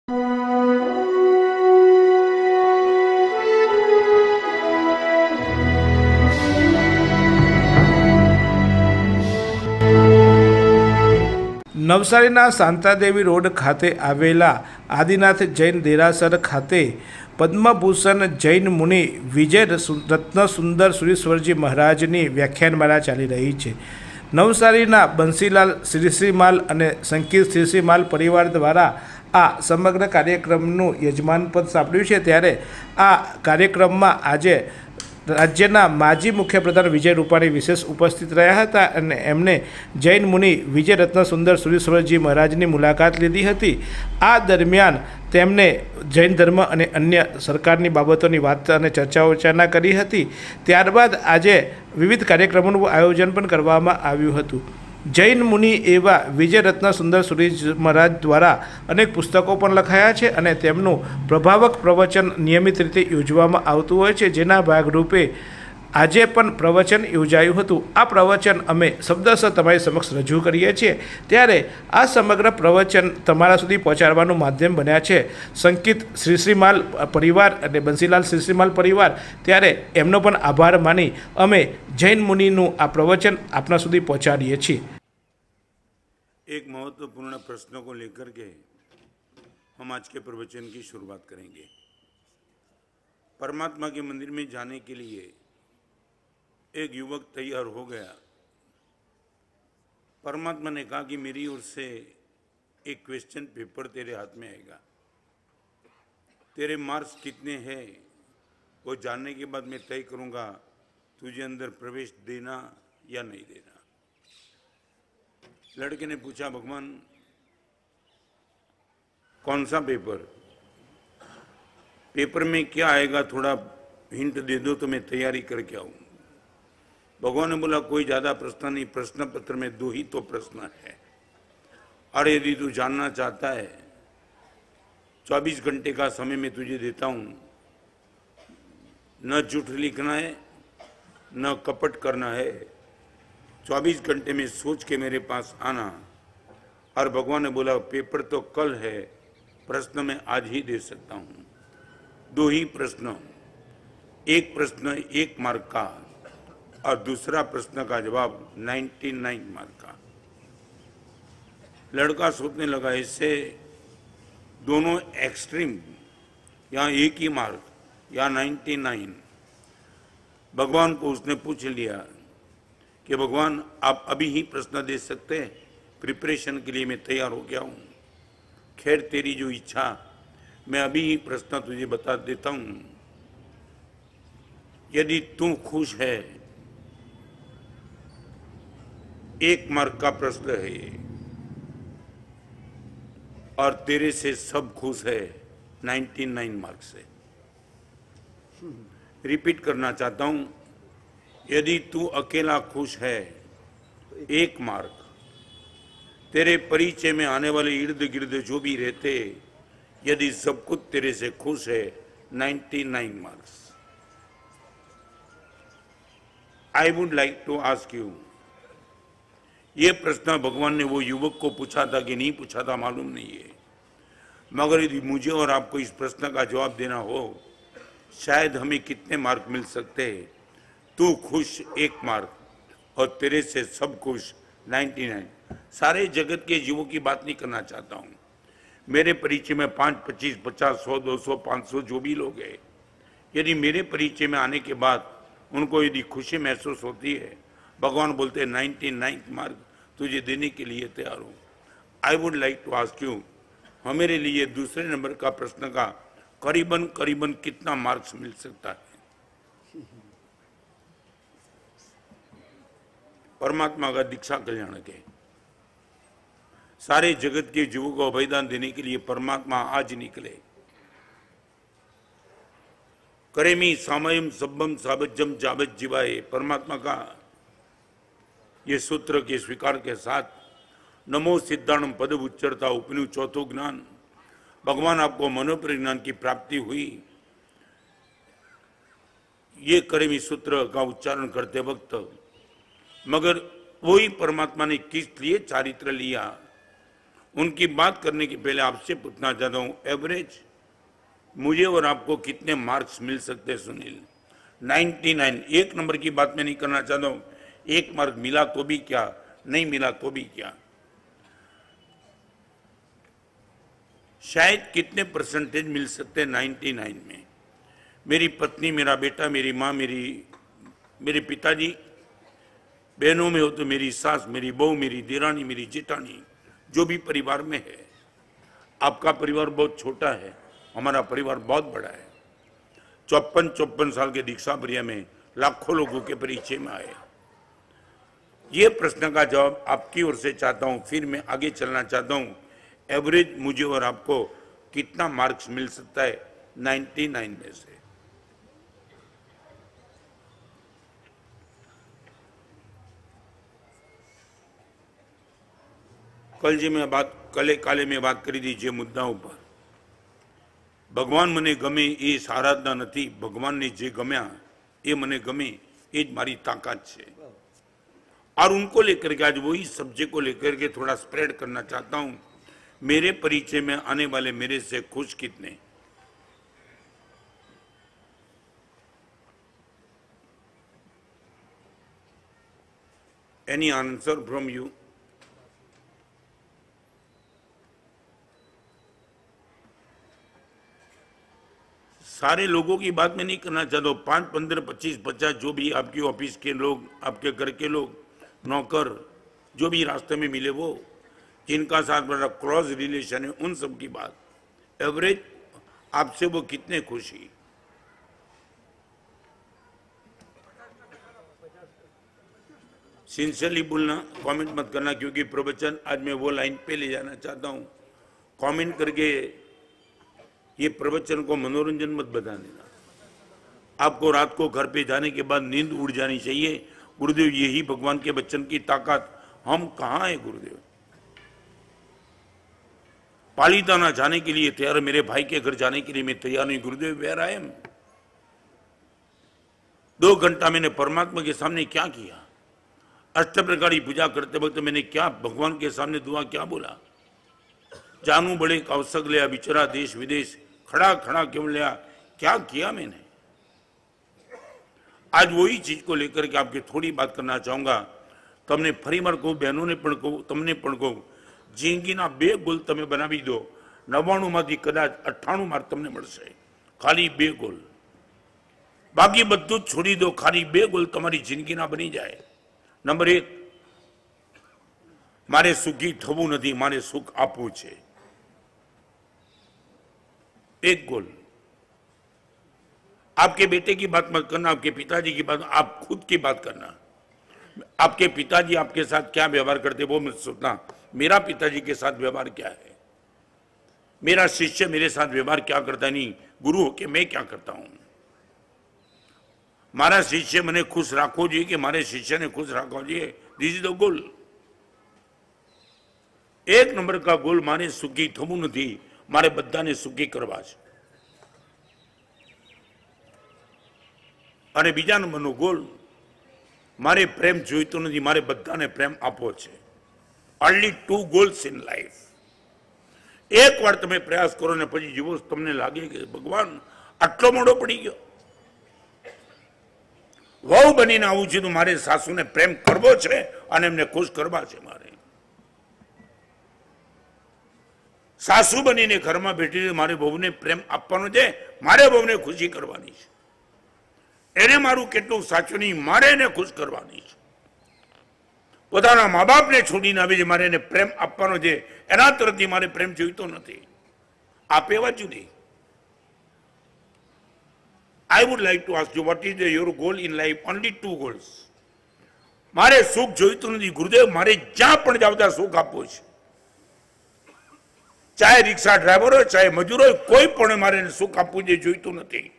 નવસારીના શાંતાદેવી રોડ ખાતે આવેલા આદિનાથ જૈન દેરાસર ખાતે પદ્મભૂષણ જૈન મુનિ વિજય રત્ન સુંદર સુરેશ્વરજી મહારાજની વ્યાખ્યાનમાળા ચાલી રહી છે। નવસારીના બંસીલાલ શ્રીશ્રીમાલ અને સંકિત શ્રીશ્રીમાલ પરિવાર દ્વારા આ સમગ્ર કાર્યક્રમનું યજમાનપદ સાંભળ્યું છે। ત્યારે આ કાર્યક્રમમાં આજે રાજ્યના માજી મુખ્યપ્રધાન વિજય રૂપાણી વિશેષ ઉપસ્થિત રહ્યા હતા અને એમણે જૈન મુનિ વિજય રત્ન સુંદર સુરેશ્વરજી મહારાજની મુલાકાત લીધી હતી। આ દરમિયાન તેમણે જૈન ધર્મ અને અન્ય સરકારની બાબતોની વાત અને ચર્ચા વિચારણા કરી હતી। ત્યારબાદ આજે વિવિધ કાર્યક્રમોનું આયોજન પણ કરવામાં આવ્યું હતું। જૈન મુનિ એવા વિજય રત્ન સુંદર સુરેશ્વરજી મહારાજ દ્વારા અનેક પુસ્તકો પણ લખાયા છે અને તેમનું પ્રભાવક પ્રવચન નિયમિત રીતે યોજવામાં આવતું હોય છે, જેના ભાગરૂપે આજે પણ પ્રવચન યોજાયું હતું। આ પ્રવચન અમે શબ્દશઃ તમારી સમક્ષ રજૂ કરીએ છીએ। ત્યારે આ સમગ્ર પ્રવચન તમારા સુધી પહોંચાડવાનું માધ્યમ બન્યા છે સંકિત શ્રીશ્રીમાલ પરિવાર અને બંસીલાલ શ્રીશ્રીમાલ પરિવાર। ત્યારે એમનો પણ આભાર માની અમે જૈન મુનિનું આ પ્રવચન આપના સુધી પહોંચાડીએ છીએ। एक महत्वपूर्ण प्रश्न को लेकर के हम आज के प्रवचन की शुरुआत करेंगे। परमात्मा के मंदिर में जाने के लिए एक युवक तैयार हो गया। परमात्मा ने कहा कि मेरी ओर से एक क्वेश्चन पेपर तेरे हाथ में आएगा, तेरे मार्क्स कितने हैं वो जानने के बाद मैं तय करूंगा तुझे अंदर प्रवेश देना या नहीं देना। लड़के ने पूछा, भगवान कौन सा पेपर? पेपर में क्या आएगा, थोड़ा हिंट दे दो तो मैं तैयारी करके आऊं। भगवान ने बोला, कोई ज्यादा प्रश्न नहीं, प्रश्न पत्र में 2 ही तो प्रश्न है। और यदि तू जानना चाहता है 24 घंटे का समय मैं तुझे देता हूं, न झूठ लिखना है न कपट करना है। 24 घंटे में सोच के मेरे पास आना। और भगवान ने बोला, पेपर तो कल है, प्रश्न मैं आज ही दे सकता हूं। 2 ही प्रश्न, एक प्रश्न 1 मार्क का और दूसरा प्रश्न का जवाब 99 मार्क का। लड़का सोचने लगा, इससे दोनों एक्सट्रीम, या 1 ही मार्क या 99। भगवान को उसने पूछ लिया कि भगवान आप अभी ही प्रश्न दे सकते हैं, प्रिपरेशन के लिए मैं तैयार हो गया हूं। खैर तेरी जो इच्छा, मैं अभी ही प्रश्न तुझे बता देता हूं। यदि तू खुश है, 1 मार्क का प्रश्न है और तेरे से सब खुश है 99 मार्क से। रिपीट करना चाहता हूं, यदि तू अकेला खुश है 1 मार्क, तेरे परिचय में आने वाले इर्द गिर्द जो भी रहते, यदि सब कुछ तेरे से खुश है 99 marks. I would like to ask you, ये प्रश्न भगवान ने वो युवक को पूछा था कि नहीं पूछा था मालूम नहीं है, मगर यदि मुझे और आपको इस प्रश्न का जवाब देना हो, शायद हमें कितने मार्क मिल सकते हैं। तू खुश 1 मार्क और तेरे से सब खुश 99। सारे जगत के जीवों की बात नहीं करना चाहता हूं। मेरे परिचय में 5, 25, 50, 100, 200, 500 जो भी लोग हैं, यदि मेरे परिचय में आने के बाद उनको यदि खुशी महसूस होती है, भगवान बोलते हैं 99 मार्क तुझे देने के लिए तैयार हूं। I would like to ask you, हमारे लिए दूसरे नंबर का प्रश्न का करीबन करीबन कितना मार्क्स मिल सकता है? परमात्मा का दीक्षा कल्याणक है। सारे जगत के जीवों को अभयदान देने के लिए परमात्मा आज निकले। करेमी सामयम सब्बम साबज्जम जाबज जीवाए, परमात्मा का ये सूत्र के स्वीकार के साथ नमो सिद्धाणम पद उच्चरता उपनु चौथो ज्ञान। भगवान आपको मनोपरिज्ञान की प्राप्ति हुई। ये करेमी सूत्र का उच्चारण करते वक्त, मगर वही परमात्मा ने किस लिए चारित्र लिया, उनकी बात करने के पहले आपसे पूछना चाहता हूं, एवरेज मुझे और आपको कितने मार्क्स मिल सकते हैं सुनील? 99। एक नंबर की बात मैं नहीं करना चाहता हूं, एक मार्क मिला तो भी क्या, नहीं मिला तो भी क्या। शायद कितने परसेंटेज मिल सकते हैं 99 में? मेरी पत्नी, मेरा बेटा, मेरी माँ, मेरे पिताजी, बहनों में हो तो मेरी सास, मेरी बहू, मेरी देरानी, मेरी जेठानी, जो भी परिवार में है। आपका परिवार बहुत छोटा है, हमारा परिवार बहुत बड़ा है। 54 साल के दीक्षा प्रिया में लाखों लोगों के परिचय में आए। ये प्रश्न का जवाब आपकी ओर से चाहता हूं, फिर मैं आगे चलना चाहता हूं। एवरेज मुझे और आपको कितना मार्क्स मिल सकता है 99 में से? कल जी मैं काले में बात करी थी जे मुद्दाओं पर। भगवान मने गमे ये आराधना नहीं, भगवान ने जे गम्या ये मने गमे ये मारी ताकत है। और उनको लेकर के आज वही सब्जेक्ट को लेकर के थोड़ा स्प्रेड करना चाहता हूं। मेरे परिचय में आने वाले मेरे से खुश कितने? Any answer from you? सारे लोगों की बात मैं नहीं करना चाहता हूं। 5, 15, 25, 50 जो भी आपकी ऑफिस के लोग, आपके घर के लोग, नौकर, जो भी रास्ते में मिले, वो जिनका साथ बड़ा क्रॉस रिलेशन है, उन सब की बात। एवरेज आपसे वो कितने खुशी? सिंसियरली बोलना, कमेंट मत करना, क्योंकि प्रवचन आज मैं वो लाइन पे ले जाना चाहता हूं। कमेंट करके ये प्रवचन को मनोरंजन मत बता देना। आपको रात को घर पे जाने के बाद नींद उड़ जानी चाहिए। गुरुदेव यही भगवान के वचन की ताकत, हम कहां है गुरुदेव? पालीताना जाने के लिए तैयार, मेरे भाई के घर जाने के लिए मैं तैयार नहीं। गुरुदेव वेयर आई एम। 2 घंटा मैंने परमात्मा के सामने क्या किया? अष्टप्रकारी पूजा करते वक्त मैंने क्या भगवान के सामने दुआ क्या बोला? जानू बड़े कौशक लिया, बिचरा देश विदेश, खड़ा खड़ा क्यों लिया, क्या किया मैंने? आज वही चीज को लेकर के आपकी थोड़ी बात करना चाहूंगा। तमने फरी मार कहूं, बहनों ने पण कहूं, तमने पण कहूं, जिंदगीना 2 गोल तमे बनावी दो, 99 मांथी कदाच 98 मार्क तमने मळशे। खाली 2 गोल, बाकी बधुं ज छोड़ी दो, खाली 2 गोल तमारी जिंदगीना बनी जाए। नंबर 1, मारे सुखी थवुं नथी, मारे सुख आपवुं छे। 1 गोल। आपके बेटे की बात मत करना, आपके पिताजी की बात, आप खुद की बात करना। आपके पिताजी आपके साथ क्या व्यवहार करते वो मत सोचना, मेरा पिताजी के साथ व्यवहार क्या है, मेरा शिष्य मेरे साथ व्यवहार क्या करता है, नहीं गुरु होके मैं क्या करता हूं। मारा शिष्य मने खुश राखो जी कि मारे शिष्य ने खुश राखो जी, this is the goal. 1 number का गोल मारे सुखी थवुं नथी, मारे बधाने सुखी करवा छे। અને બીજા નંબરનો ગોલ, મારે પ્રેમ જોઈતો નથી, મારે બધાને પ્રેમ આપવો છે। Only 2 goals in life। એક વાર તમે પ્રયાસ કરો ને પછી જીવો, તમને લાગે કે ભગવાન આટલો મોડો પડી ગયો। વહુ બનીને આવું છે તો મારે સાસુને પ્રેમ કરવો છે અને એમને ખુશ કરવા છે। મારે સાસુ બનીને ઘરમાં બેઠી મારે વહુને પ્રેમ આપવાનો છે, મારે વહુને ખુશી કરવાની છે। એને મારું કેટલું સાચું નહીં, મારે એને ખુશ કરવાની છે। પોતાના મા બાપને છોડીને આવે છે, મારે એને પ્રેમ આપવાનો છે, એના તરફથી મારે પ્રેમ જોઈતો નથી। આપેવા જુદી। I would like to ask you, what is your goal in life? Only 2 goals। મારે સુખ જોઈતું નથી ગુરુદેવ, મારે જ્યાં પણ જાવ ત્યાં સુખ આપવું છે। ચાહે રિક્ષા ડ્રાઈવર હોય, ચાહે મજૂર હોય, કોઈ પણ મારે સુખ આપવું જે જોઈતું નથી।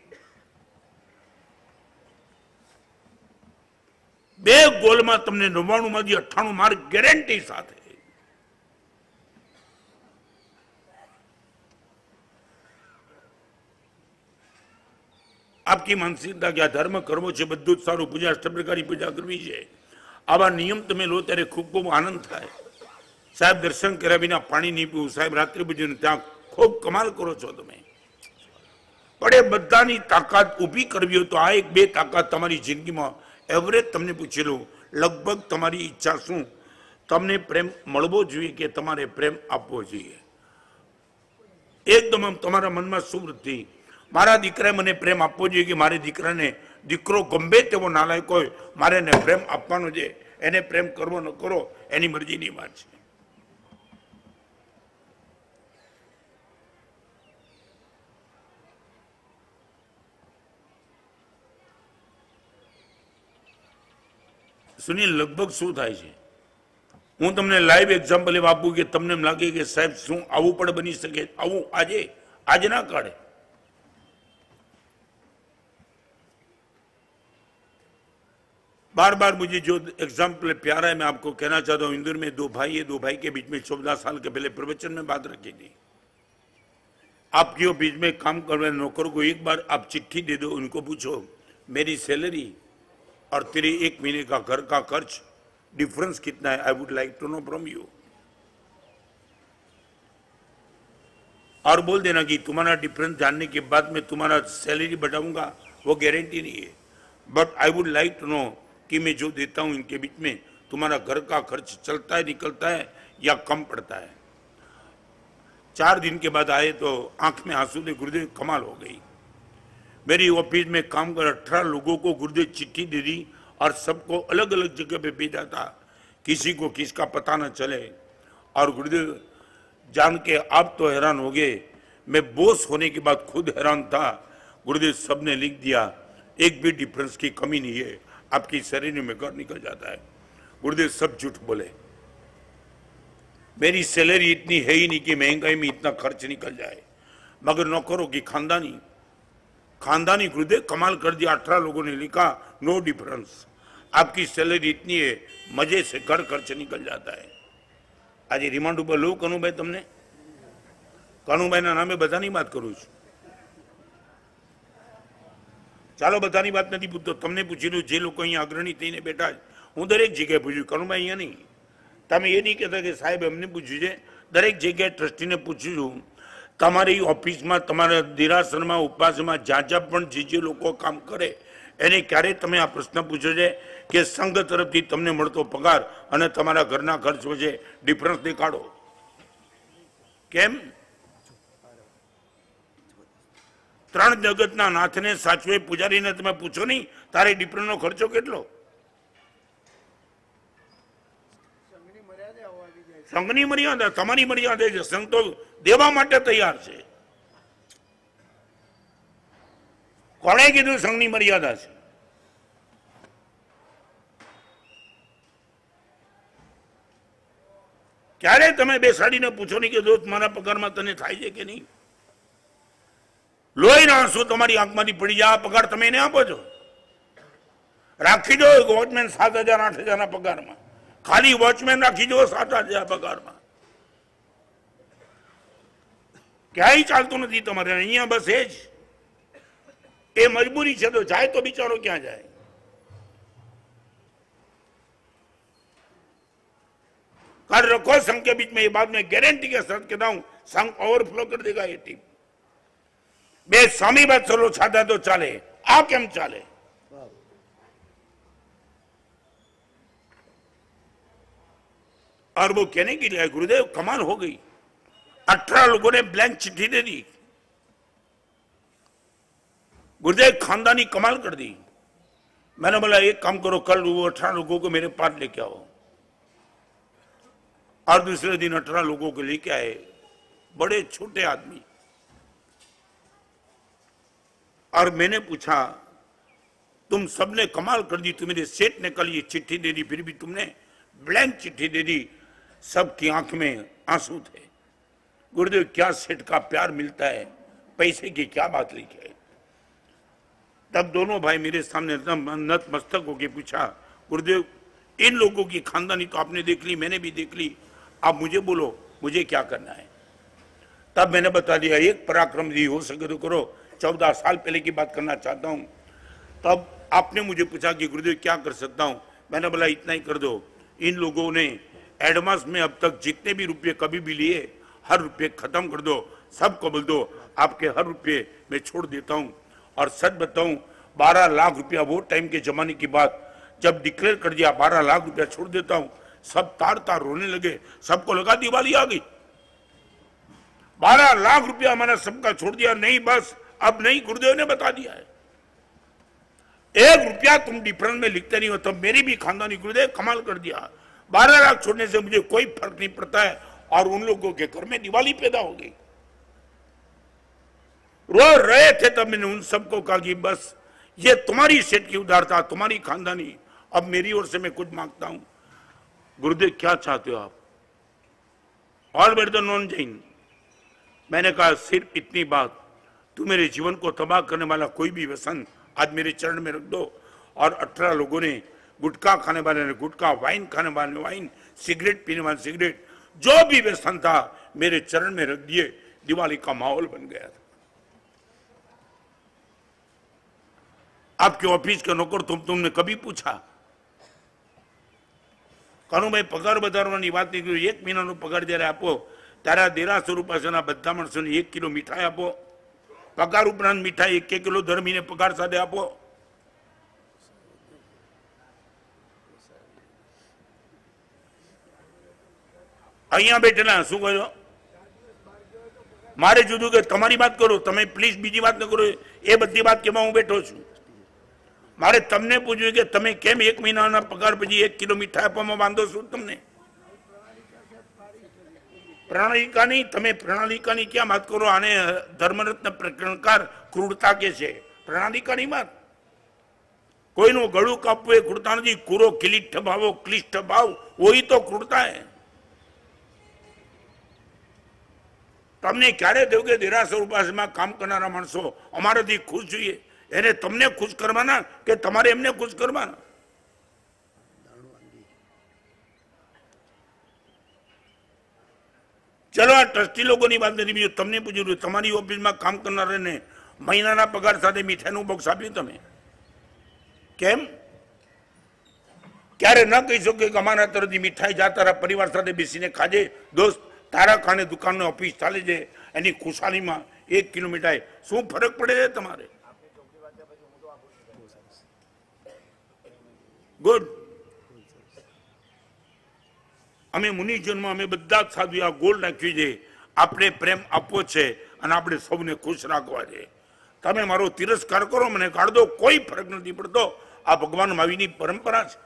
2 ગોલમાં તમને 99 માંથી 98 માર્ક ગેરંટી સાથે। आपकी मानसिकता क्या धर्म करवो छे, बधुं ज सारूं, पूजा अष्टप्रकारी पूजा करवी छे, आवा नियम तमे लो त्यारे खूब खूब आनंद थाय। साहेब दर्शन કર્યા વિના પાણી નહીં પીવું, સાહેબ રાત્રિ ભોજન, ત્યાં ખૂબ કમાલ કરો છો તમે. પણ એ બધાની તાકાત ઊભી કરવી હોય તો આ એક બે તાકાત તમારી જિંદગીમાં એવરેજ તમને પૂછેલું, લગભગ તમારી ઈચ્છા શું, તમને પ્રેમ મળવો જોઈએ કે તમારે પ્રેમ આપવો જોઈએ? એકદમ તમારા મનમાં શું વૃત્તિ, મારા દીકરાએ મને પ્રેમ આપવો જોઈએ કે મારે દીકરાને, દીકરો ગમે તેવો નાલાયક હોય, મારે એને પ્રેમ આપવાનો છે, એને પ્રેમ કરવો ન કરો એની મરજીની વાત છે. સુનિલ, લગભગ શું થાય છે, હું તમને લાઈવ એક્ઝામ્પલ એમ આપું કે તમને એમ લાગે કે સાહેબ શું આવું પણ બની શકે, આવું આજના કાળે बार बार मुझे जो एग्जाम्पल प्यारा है मैं आपको कहना चाहता हूं. इंदौर में दो भाई के बीच में 14 साल के पहले प्रवचन में बात रखी थी. आपके बीच में काम कर रहे नौकर को एक बार आप चिट्ठी दे दो, उनको पूछो मेरी सैलरी और तेरे एक महीने का घर का खर्च डिफरेंस कितना है, I would like to know from you. और बोल देना कि तुम्हारा डिफरेंस जानने के बाद मैं तुम्हारा सैलरी बढ़ाऊंगा, वो गारंटी नहीं है, but I would like to know कि मैं जो देता हूं इनके बीच में तुम्हारा घर का खर्च चलता है, निकलता है या कम पड़ता है. 4 दिन के बाद आए तो आंख में आंसू दे, गुरुदेव कमाल हो गई. मेरी ऑफिस में काम कर 18 लोगों को गुरुदेव चिट्ठी दे दी और सबको अलग अलग जगह पे भेजा था, किसी को किसका पता न चले. और गुरुदेव जान के आप तो हैरान हो गए, मैं बॉस होने के बाद खुद हैरान था. गुरुदेव सबने लिख दिया, एक भी डिफरेंस की कमी नहीं है, आपकी शरीर में घर निकल जाता है. गुरुदेव सब झूठ बोले, मेरी सैलरी इतनी है ही नहीं कि महंगाई में इतना खर्च निकल जाए, मगर नौकरों की खानदानी गुरुदेव कमाल कर दिया. 18 लोगों ने लिखा नो डिफरेंस, आपकी सैलरी इतनी है, मजे से घर खर्च निकल जाता है. आज रिमांड पर लो कनुभाई, तमने कनुभाई ना नामे बधानी बात करू छू. ચાલો બધાની વાત નથી પૂછતો, તમને પૂછી લો, જે લોકો અહીંયા અગ્રણી થઈને બેઠા છે, હું દરેક જગ્યાએ પૂછ્યું, કરુણભાઈ અહીંયા નહીં, તમે એ નહીં કહેતા કે સાહેબ એમને પૂછ્યું છે, દરેક જગ્યાએ ટ્રસ્ટીને પૂછ્યું છું. તમારી ઓફિસમાં, તમારા દેરાસરમાં, ઉપવાસમાં જ્યાં પણ જે લોકો કામ કરે એને ક્યારે તમે આ પ્રશ્ન પૂછ્યો છે કે સંઘ તરફથી તમને મળતો પગાર અને તમારા ઘરના ખર્ચ વચ્ચે ડિફરન્સ દેખાડો? કેમ? 3 જગતના નાથને સાચવે પૂજારીને તમે પૂછો નહીં તારે ડિફરન્સનો ખર્ચો કેટલો? સંઘની મર્યાદા, તમારી મર્યાદા છે. સંઘ તો દેવા માટે તૈયાર છે. કોણે કીધું સંઘની મર્યાદા છે? ક્યારે તમે બેસાડીને પૂછો નહીં કે દોસ્ત મારા પગારમાં તને થાય છે કે નહીં? લોહીના આંસુ તમારી આંખમાંથી પડી જાય, પગાર તમે એને આપો છો? રાખી દો વોચમેન 7,000 8,000 ના પગારમાં, ખાલી વોચમેન રાખી દો 7,000 પગારમાં. ક્યાંય ચાલતું નથી તમારે અહીંયા. બસ એ જ એ મજબૂરી છે, તો જાય તો બિચારો ક્યાં જાય? कर रखो संघ के बीच में, ये बात मैं गारंटी के साथ कहता हूं, संघ ओवरफ्लो कर देगा ये टीम. બે સ્વામી બાદ સલો છાતા તો ચાલે, આ કેમ ચાલે? और वो कहने के लिए गुरुदेव कमाल हो गई, 18 लोगों ने ब्लैंक चिट्ठी दे दी. गुरुदेव खानदानी कमाल कर दी. मैंने बोला एक काम करो, कल वो 18 लोगों को मेरे पास लेके आओ. और दूसरे दिन 18 लोगों को लेके आए, बड़े छोटे आदमी. और मैंने पूछा तुम सबने कमाल कर दी, तुम्हारे सेठ ने कल ये चिट्ठी दे दी, फिर भी तुमने ब्लैंक चिट्ठी दे दी. सबकी आंख में आंसू थे. गुरुदेव क्या सेठ का प्यार मिलता है, पैसे की क्या बात लिखी है? तब दोनों भाई मेरे सामने नत मस्तक होके पूछा, गुरुदेव इन लोगों की खानदानी तो आपने देख ली, मैंने भी देख ली, आप मुझे बोलो मुझे क्या करना है? तब मैंने बता दिया, एक पराक्रम यदि हो सके तो करो. 14 साल पहले की बात करना चाहता हूं. तब आपने मुझे पूछा कि गुरुदेव क्या कर सकता हूं? मैंने बोला इतना ही कर दो, इन लोगों ने एडवांस में अब तक जितने भी रुपये कभी भी लिए हर रुपये खत्म कर दो, सबको बोल दो आपके हर रुपये मैं छोड़ देता हूं। और सच बताऊं 12 लाख रुपया वो टाइम के जमाने की बात, जब डिक्लेयर कर दिया 12 लाख रुपया छोड़ देता हूं, सब तार तार रोने लगे, सबको लगा दिवाली आ गई। 12 लाख रुपया मैंने सबका छोड़ दिया, नहीं बस अब नहीं, गुरुदेव ने बता दिया है 1 रुपया तुम डिफरेंस में लिखते नहीं हो। तब मेरी भी खानदानी गुरुदेव कमाल कर दिया, 12 लाख छोड़ने से मुझे कोई फर्क नहीं पड़ता है। और उन लोगों के घर में दिवाली पैदा हो गई, रो रहे थे। तब मैंने उन सबको कहा कि बस ये तुम्हारी सेठ की उदारता, तुम्हारी खानदानी, अब मेरी ओर से मैं कुछ मांगता हूं। गुरुदेव क्या चाहते हो आप? All better non Jain. मैंने कहा सिर्फ इतनी बात, तू मेरे जीवन को तबाह करने वाला कोई भी व्यसन आज मेरे चरण में रख दो। और 18 लोगों ने, गुटखा खाने वाले ने गुटखा, वाइन खाने वाले ने वाइन, सिगरेट पीने वाले सिगरेट, जो भी व्यसन था मेरे चरण में रख दिए। दिवाली का माहौल बन गया था। आपके ऑफिस के नौकर तुमने कभी पूछा? कहूं भाई पगार વધારવાની વાત नहीं करी, 1 મહિનાનો પગાર જ્યારે આપો ત્યારે દેરાસર રૂપિયાના બધા માણસોને 1 કિલો મીઠાઈ આપો, પગાર ઉપરાંત મીઠાઈ 1 કિલો દર મહિને પગાર સાથે આપો। અહીંયા બેઠેલા શું કહો? મારે જુદું કે તમારી વાત કરો, તમે પ્લીઝ બીજી વાત ન કરો, એ બધી વાત કેમાં હું બેઠો છું। મારે તમને પૂછ્યું કે તમે કેમ 1 મહિનાના પગાર પછી 1 કિલો મીઠાઈ આપવામાં વાંધો શું તમને? પ્રણાલિકાની, તમે પ્રણાલિકાની ક્યાં વાત કરો? આને ધર્મરત્ન પ્રકરણકાર ક્રૂરતા કે છે, પ્રણાલિકાની વાત। કોઈનું ગળું કાપવું એ ક્રૂરતા નથી, કૂરો કિલિષ્ઠ ભાવો ક્લિષ્ઠ ભાવ વही તો ક્રૂરતા है। તમને ક્યારે થયું કે દેરાસર ઉપાસમાં કામ કરનારા માણસો અમારાથી ખુશ જોઈએ? એને તમને ખુશ કરવાના કે તમારે એમને ખુશ કરવાના? चलो आ ट्रस्टी लोगों की बात नहीं, तमने पूछ्યું તમારી ઓફિસમાં કામ કરનારાને મહિનાના પગાર સાથે મીઠાઈનું બોક્સ આપ્યું તમે કેમ? ક્યારે ન કહી શકો કે અમારા તરફથી મીઠાઈ જા તારા પરિવાર સાથે બેસીને ખાજે દોસ્ત, તારા ખાને દુકાનનો ઓફિસ ચાલે છે, એની ખુશાલીમાં 1 કિલો મીઠાઈ, શું ફરક પડે છે તમારે? ગુડ। અમે મુનિજનમાં અમે બધા જ સાધુ આ ગોલ રાખ્યું છે, આપણે પ્રેમ આપવો છે અને આપણે સૌને ખુશ રાખવા છે। તમે મારો તિરસ્કાર કરો, મને કાઢ દો, કોઈ ફરક નથી પડતો। આ ભગવાન મહાવીરની પરંપરા છે।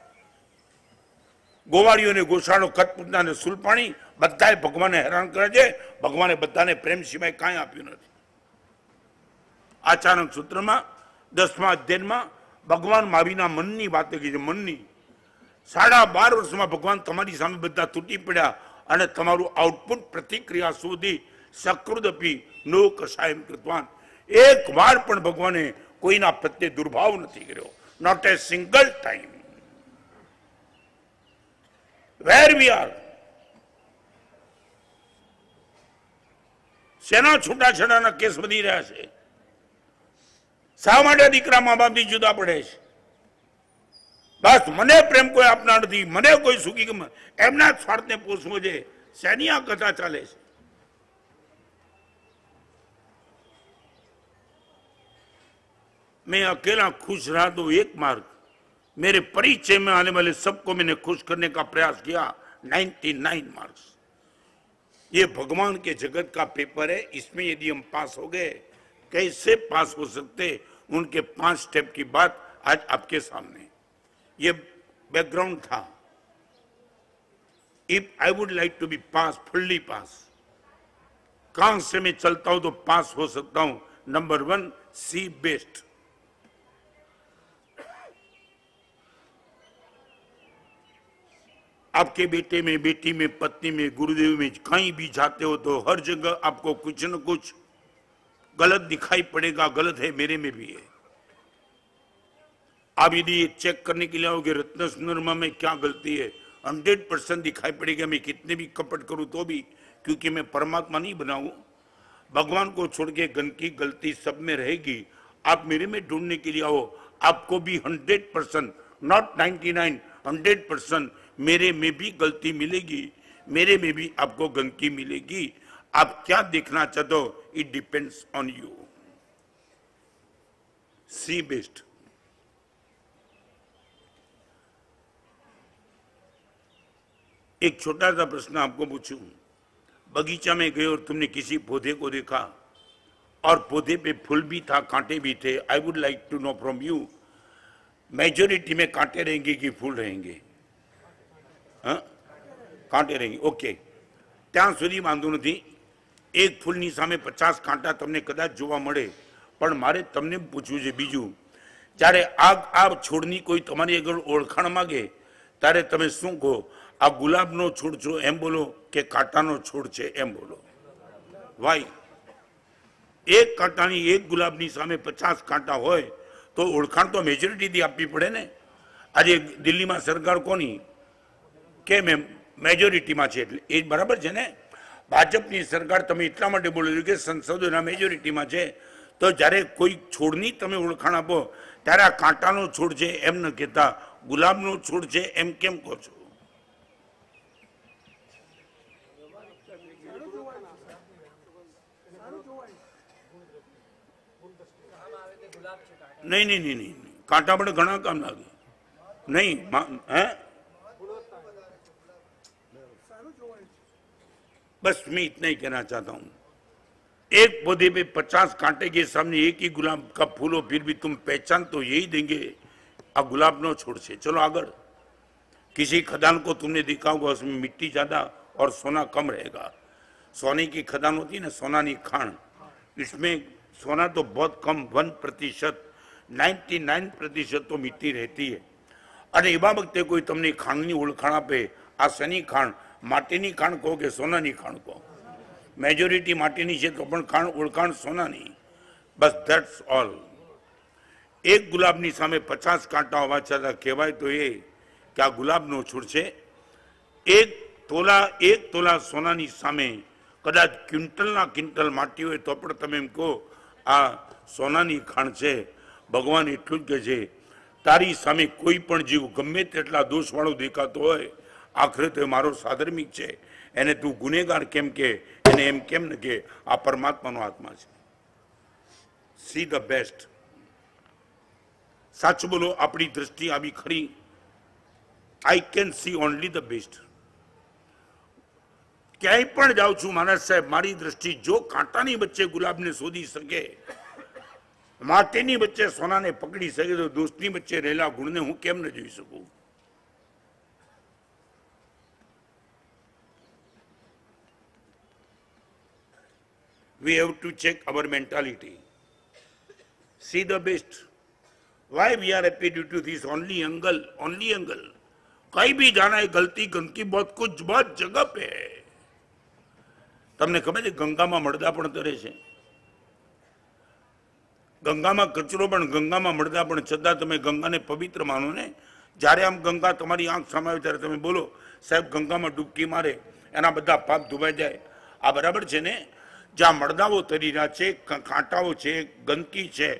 ગોવાળીઓને ગોશાળો, કઠપૂતનાને સુલપાણી, બધાએ ભગવાનને હેરાન કરે છે, ભગવાને બધાને પ્રેમ સિવાય કાંઈ આપ્યું નથી। આચારણ સૂત્રમાં 10મા અધ્યાયમાં ભગવાન મહાવીરના મનની વાત કરી છે, મનની। 12.5 વર્ષમાં ભગવાન તમારી સામે બધા તૂટી પડ્યા અને તમારું આઉટપુટ પ્રતિક્રિયા સુધી સકૃદપી નો કશાયમ કૃતવાન, એક વાર પણ ભગવાને કોઈના પ્રત્યે દુર્ભાવ નથી કર્યો, not a single time. Where we are, શેના છૂટાછેડાના કેસ વધી રહ્યા છે? શા માટે દીકરા મા બાપથી જુદા પડે છે? બસ મને પ્રેમ કોઈ આપનાર નથી, મને કોઈ સુખી એમના સ્વાર્થને પોષવો છે, શેની આ કથા ચાલે છે? मैं अकेला खुश रहा तो एक मार्ग, मेरे परिचय में आने वाले सबको मैंने खुश करने का प्रयास किया, 99 मार्क्स। ये भगवान के जगत का पेपर है, इसमें यदि हम पास हो गए, कैसे पास हो सकते, उनके 5 स्टेप की बात आज आपके सामने। ये बैकग्राउंड था। If I would like to be pass, fully pass, कहां से मैं चलता हूं तो पास हो सकता हूं? नंबर 1, सी बेस्ट। आपके बेटे में, बेटी में, पत्नी में, गुरुदेव में कहीं भी जाते हो तो हर जगह आपको कुछ न कुछ गलत दिखाई पड़ेगा। गलत है, मेरे में भी है। आप यदि ये चेक करने के लिए आओगे रत्न सुंदरमा में क्या गलती है, 100% दिखाई पड़ेगा। मैं कितने भी कपट करूं तो भी, क्योंकि मैं परमात्मा नहीं बना हूं। भगवान को छोड़ के गंदगी गलती सब में रहेगी। आप मेरे में ढूंढने के लिए आओ, आपको भी 100%, नॉट 99, 100% मेरे में भी गलती मिलेगी, मेरे में भी आपको गंदगी मिलेगी। आप क्या देखना चाहते हो, it depends on you. See best. एक छोटा सा प्रश्न आपको पूछूं, बगीचा में गए और तुमने किसी पौधे को देखा और पौधे पे फूल भी था, कांटे भी थे। I would like to know from you, majority में कांटे रहेंगे कि फूल रहेंगे? हाँ, कांटे रहेंगे। ओके, ત્યાં સુધી વાંધો નથી। એક ફૂલની સામે 50 કાંટા તમને કદાચ જોવા મળે, પણ મારે તમને પૂછવું છે બીજું, જ્યારે આ છોડની કોઈ તમારી આગળ ઓળખાણ માગે ત્યારે તમે શું કહો? આ ગુલાબનો છોડ છો એમ બોલો કે કાંટાનો છોડ છે એમ બોલો? વાય? એક કાંટાની, એક ગુલાબની સામે 50 કાંટા હોય તો ઓળખાણ તો મેજોરિટીથી આપવી પડે ને। આજે દિલ્હીમાં સરકાર કોની? કેમ એમ? મેજોરિટીમાં છે એટલે એ બરાબર છે ને। ભાજપની સરકાર તમે એટલા માટે બોલો છો કે સંસદોના મેજોરિટીમાં છે, તો જ્યારે કોઈ છોડની તમે ઓળખાણ આપો ત્યારે આ કાંટાનો છોડ છે એમ ન કહેતા ગુલાબનો છોડ છે એમ કેમ કહો છો? नहीं नहीं नहीं नहीं, कांटा बड़े घना काम लागे नहीं। है बस मैं इतना ही कहना चाहता हूं, एक पौधे पे 50 कांटे के सामने एक ही गुलाब का फूल हो, फिर भी तुम पहचान तो यही देंगे आ गुलाब नो छोड़ से। चलो आगे, किसी खदान को तुमने देखा होगा, उसमें मिट्टी ज्यादा और सोना कम रहेगा। सोने की खदान होती है ना, सोना की खान, इसमें सोना तो बहुत कम, 1%, 99% तो मिट्टी रहती है। अरे एवा वक्ते कोई तमने खाणनी ओळखाण आपे, आ शनी खाण, माटीनी खाण कहो के सोनानी खाण कहो? मेजोरिटी माटीनी छे तो पण खाण ओळखाण सोनानी। बस दैट्स ऑल। एक गुलाबनी सामे 50 कांटा होवा छतां कहेवाय तो ए के आ गुलाबनो छूट छे। एक तोला सोनानी सामे कदाच क्विंटलना क्विंटल माटी होय तो पण तमे एम कहो आ सोनानी खाण छे। भगवान एटલું જ કહે છે, તારી સામે કોઈ પણ જીવ ગમે તેટલા દોષવાળો દેખાતો હોય, આખરે તો મારો સાધર્મિક છે, એને તું ગુનેગાર કેમ કે? એને એમ કેમ ન કે આ પરમાત્માનો આત્મા છે? See the best. સાચું બોલો, આપણી દ્રષ્ટિ આવી ખરી? I can see only the best. ક્યાંય પણ જાઉં છું મહારાજ સાહેબ, મારી દ્રષ્ટિ જો કાંટાની વચ્ચે ગુલાબને શોધી શકે, माटीनी बच्चे सोना ने पकड़ी सके, तो दोस्ती बच्चे रहेला गुण ने हूँ केम न जोई सकूं? We have to check our mentality. See the best. Why we are happy due to this only angle? Only angle. कहीं भी जाना है, गलती गंदगी बहुत जगह पे है। तमने खबर है गंगा में मड़दा पण तरे छे, गंगा में कचरो पण गंगा में मड़दा पण छतां तमे गंगा ने पवित्र मानो ने। જ્યારે આમ ગંગા તમારી આંખ સામે આવે ત્યારે તમે બોલો સાહેબ ગંગામાં ડૂબકી મારે, એના બધા પાપ ધોવાઈ જાય। આ બરાબર છે ને? જ્યાં મડદાઓ તરી રહ્યા છે, કાંટાઓ છે, ગંદકી છે,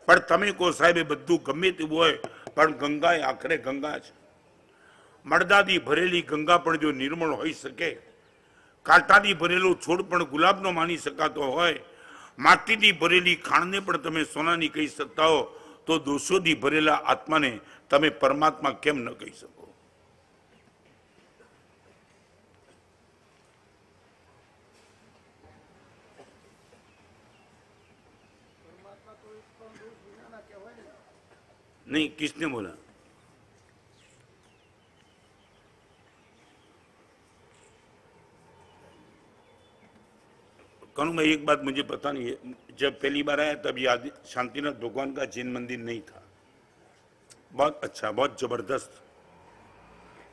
પણ તમે કહો સાહેબ એ બધું ગમે તેવું હોય પણ ગંગા એ આખરે ગંગા છે। મડદાથી ભરેલી ગંગા પણ જો નિર્મળ હોઈ શકે, કાંટાથી ભરેલો છોડ પણ ગુલાબનો માની શકાતો હોય, માટીથી ભરેલી ખાણને પણ તમે સોનાની કહી શકતા હો, તો દોષોથી ભરેલા આત્માને તમે પરમાત્મા કેમ ન કહી શકો? नहीं, किसने बोला? कहूँ मैं एक बात मुझे पता नहीं है, जब पहली बार आया तब याद शांतिनाथ भगवान का जैन मंदिर नहीं था। बहुत अच्छा, बहुत जबरदस्त।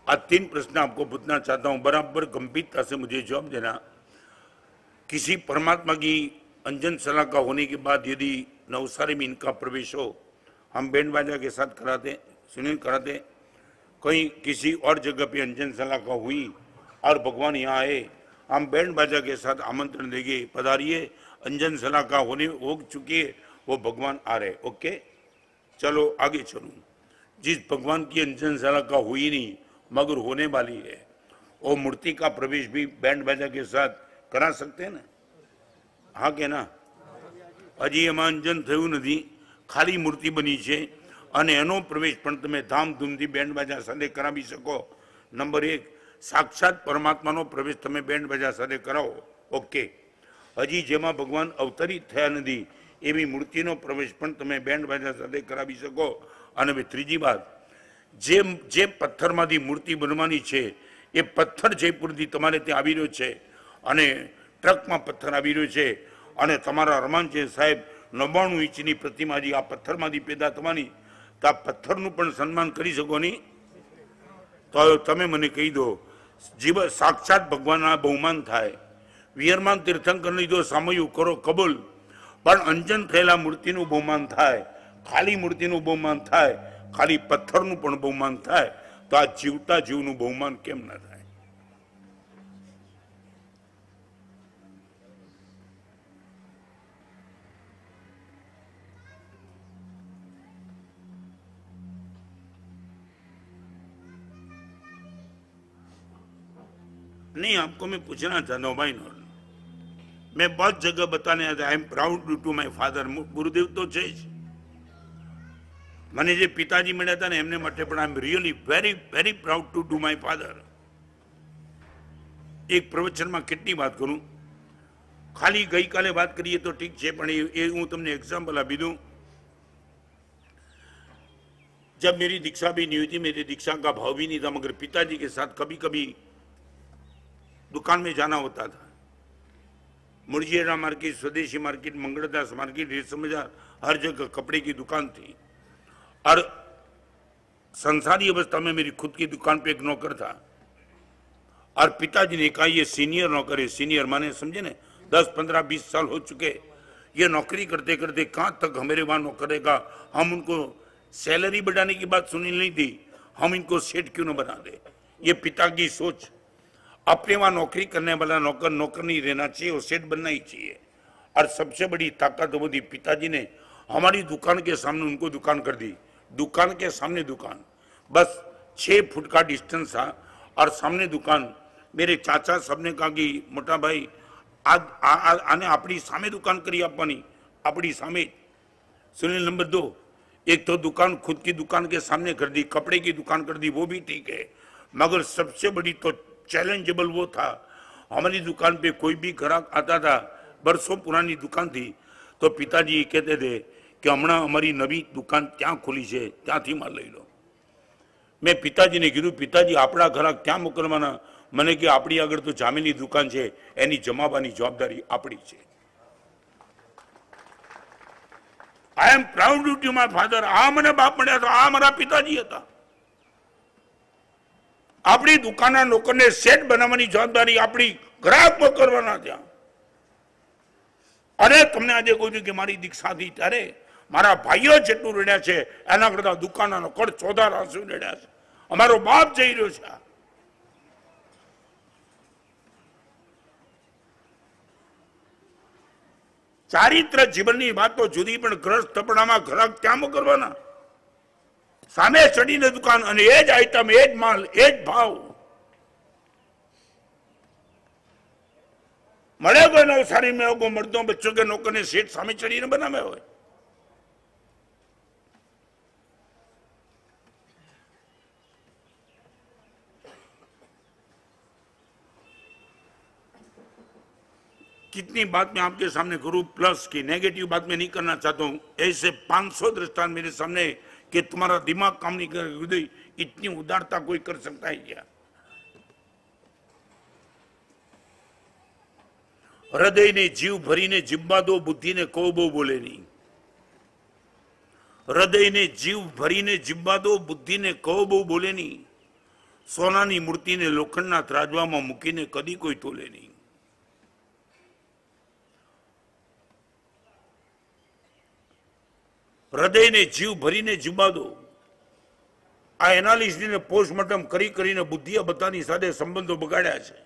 आज 3 प्रश्न आपको पूछना चाहता हूं, बराबर गंभीरता से मुझे जवाब देना। किसी परमात्मा की अंजन सलाह का होने के बाद यदि नवसारी में इनका प्रवेश हो, हम बैंड बाजा के साथ कराते, सुनील कराते, कहीं किसी और जगह पे अंजन सलाह का हुई और भगवान यहाँ आए, हम बैंड बाजा के साथ आमंत्रण देंगे, पधारिए, अंजन सलाह का होने हो चुकी है, वो भगवान आ रहे। ओके, चलो आगे चलूं। जिस भगवान की अंजन सलाह का हुई नहीं, मगर होने वाली है। और मूर्ति का प्रवेश भी बैंड बाजा के साथ करा सकते हैं ना? हाँ के ना? हजी एमां अंजन थयुं नथी, खाली मूर्ति बनी है અને એનો પ્રવેશ પણ તમે ધામધૂમથી બેન્ડ બાજા સાથે કરાવી શકો। નંબર 1, સાક્ષાત પરમાત્માનો પ્રવેશ તમે બેન્ડ બાજા સાથે કરાવો, ઓકે। હજી જેમાં ભગવાન અવતરિત થયા નથી એવી મૂર્તિનો પ્રવેશ પણ તમે બેન્ડ બાજા સાથે કરાવી શકો। અને હવે ત્રીજી વાત, જે પથ્થરમાંથી મૂર્તિ બનવાની છે એ પથ્થર જયપુરથી તમારે ત્યાં આવી રહ્યો છે અને ટ્રકમાં પથ્થર આવી રહ્યો છે અને તમારા અરમાન છે સાહેબ 99 ઇંચની પ્રતિમા જે આ પથ્થરમાંથી પેદા થવાની, તો આ પથ્થરનું પણ સન્માન કરી શકો નહીં? તો તમે મને કહી દો, જીવ સાક્ષાત ભગવાનના બહુમાન થાય, વિહરમાન તીર્થંકર લીધો સામયું કરો કબૂલ, પણ અંજન થયેલા મૂર્તિનું બહુમાન થાય, ખાલી મૂર્તિનું બહુમાન થાય, ખાલી પથ્થરનું પણ બહુમાન થાય, તો આ જીવતા જીવનું બહુમાન કેમ ના થાય? नहीं, आपको मैं पूछना चाहता हूँ भाई, मैं बहुत जगह बताने आता, I am proud to my father, गुरुदेव तो છે જ, મને જે પિતાજી મળ્યા હતા ને એમને માટે પણ I am really very very proud to do my father. એક પ્રવચનમાં કેટલી વાત કરું, ખાલી ગઈકાલે વાત કરીએ તો ઠીક છે, પણ એ હું તમને એક્ઝામ્પલ આપી दूं। जब मेरी दीक्षा भी नहीं हुई थी, मेरी दीक्षा का भाव भी नहीं था, मगर पिताजी के साथ कभी कभी दुकान में जाना होता था। मुरजिया मार्केट, स्वदेशी मार्केट, मंगलदास मार्केट, रेशम बाजार, हर जगह कपड़े की दुकान थी। और संसारी अवस्था में मेरी खुद की दुकान पे एक नौकर था, और पिताजी ने कहा ये सीनियर नौकर है, सीनियर माने समझे ना 10, 15, 20 साल हो चुके, ये नौकरी करते करते कहाँ तक हमारे वहां नौकर रहेगा, हम उनको सैलरी बढ़ाने की बात सुनी नहीं थी, हम इनको सेठ क्यों न बना दे। ये पिता की सोच, अपने वहां नौकरी करने वाला नौकर नौकर नहीं रहना चाहिए, वो सेठ बनना ही चाहिए। और सबसे बड़ी ताकत वो थी, पिताजी ने हमारी दुकान के सामने उनको दुकान कर दी, दुकान के सामने दुकान, बस 6 फुट का डिस्टेंस था और सामने दुकान। मेरे चाचा सबने कहा कि मोटा भाई आज आने अपनी सामे दुकान करी अपनी, अपनी सामे। सुनिए, नंबर 2, एक तो दुकान खुद की दुकान के सामने कर दी, कपड़े की दुकान कर दी, वो भी ठीक है, मगर सबसे बड़ी तो चैलेंजेबल वो था, हमारी दुकान पे कोई भी ग्राहक आता था, बरसों पुरानी दुकान थी, तो पिताजी कहते थे कि हमणा हमारी नवी दुकान त्या खुली है, त्यांथी माल लई लो। मैं पिताजी ने कीधुं, पिताजी आपड़ा ग्राहक त्या मोकलवाना? मने कि आपणी आगळ तो जामेली दुकान है, एनी जमावानी जवाबदारी आपणी छे। I am proud to my father. आ मने बाप मळ्या तो आ मारा पिताजी हता। अपनी दुकान नौकर ने सेट बनावानी जवाबदारी अपनी ग्राहक पर करवाना था। अरे तमने आज कहूं कि मारी दीक्षा थी त्यारे मारा भाईओ जेटलू रड्या छे एना करता दुकान नौकर 14 आंसू रड्या छे। अमारो बाप जई रह्यो छे। चारित्र जीवननी बात तो जुदी, पण ग्रस्त तपणामां ग्राहक क्या करवाना? सामे चढ़ीने दुकान અને એ જ આઈટમ, એ જ માલ, એ જ ભાવ મળે। કોઈ નવસારી में होगो मर्दों बच्चों के नौकर ने सेठ सामे चढ़ीने बनावे હોય। कितनी बात मैं आपके सामने करूं, प्लस की नेगेटिव बात मैं नहीं करना चाहता हूं। ऐसे 500 दृष्टांत मेरे सामने कि तुम्हारा दिमाग काम नहीं कर, हृदय इतनी उदारता कोई कर सकता है क्या? हृदय ने जीव भरी ने जिब्बा दो, बुद्धि ने को बो बोले नहीं। हृदय ने जीव भरी ने जिब्बा दो, बुद्धि ने को बो बोले नहीं। सोनानी मूर्ति ने लोखंडना ત્રાજવામાં મૂકીને કદી કોઈ તોલે નહીં। हृदय ने जीव भरी ने जीवा दो। आ एनालिसिस ने पोस्टमोर्टम करी करीने बुद्धिए बधानी साथे संबंधो बगाड्या छे।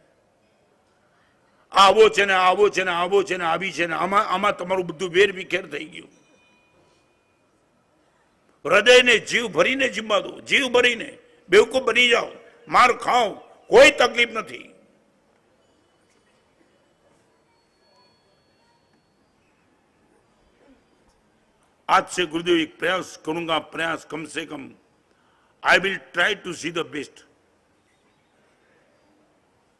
आवो छे ने आवो छे ने आवो छे ने आवी छे ने आमा तमारुं बधुं वेर विखेर थई गयुं। हृदय ने जीव भरी ने जीवा दो, जीव भरी ने बेवकूफ बनी जाओ। मार खाओ, कोई तकलीफ नहीं। आज से गुरुदेव एक प्रयास करूंगा, प्रयास कम से कम I will try to see the best.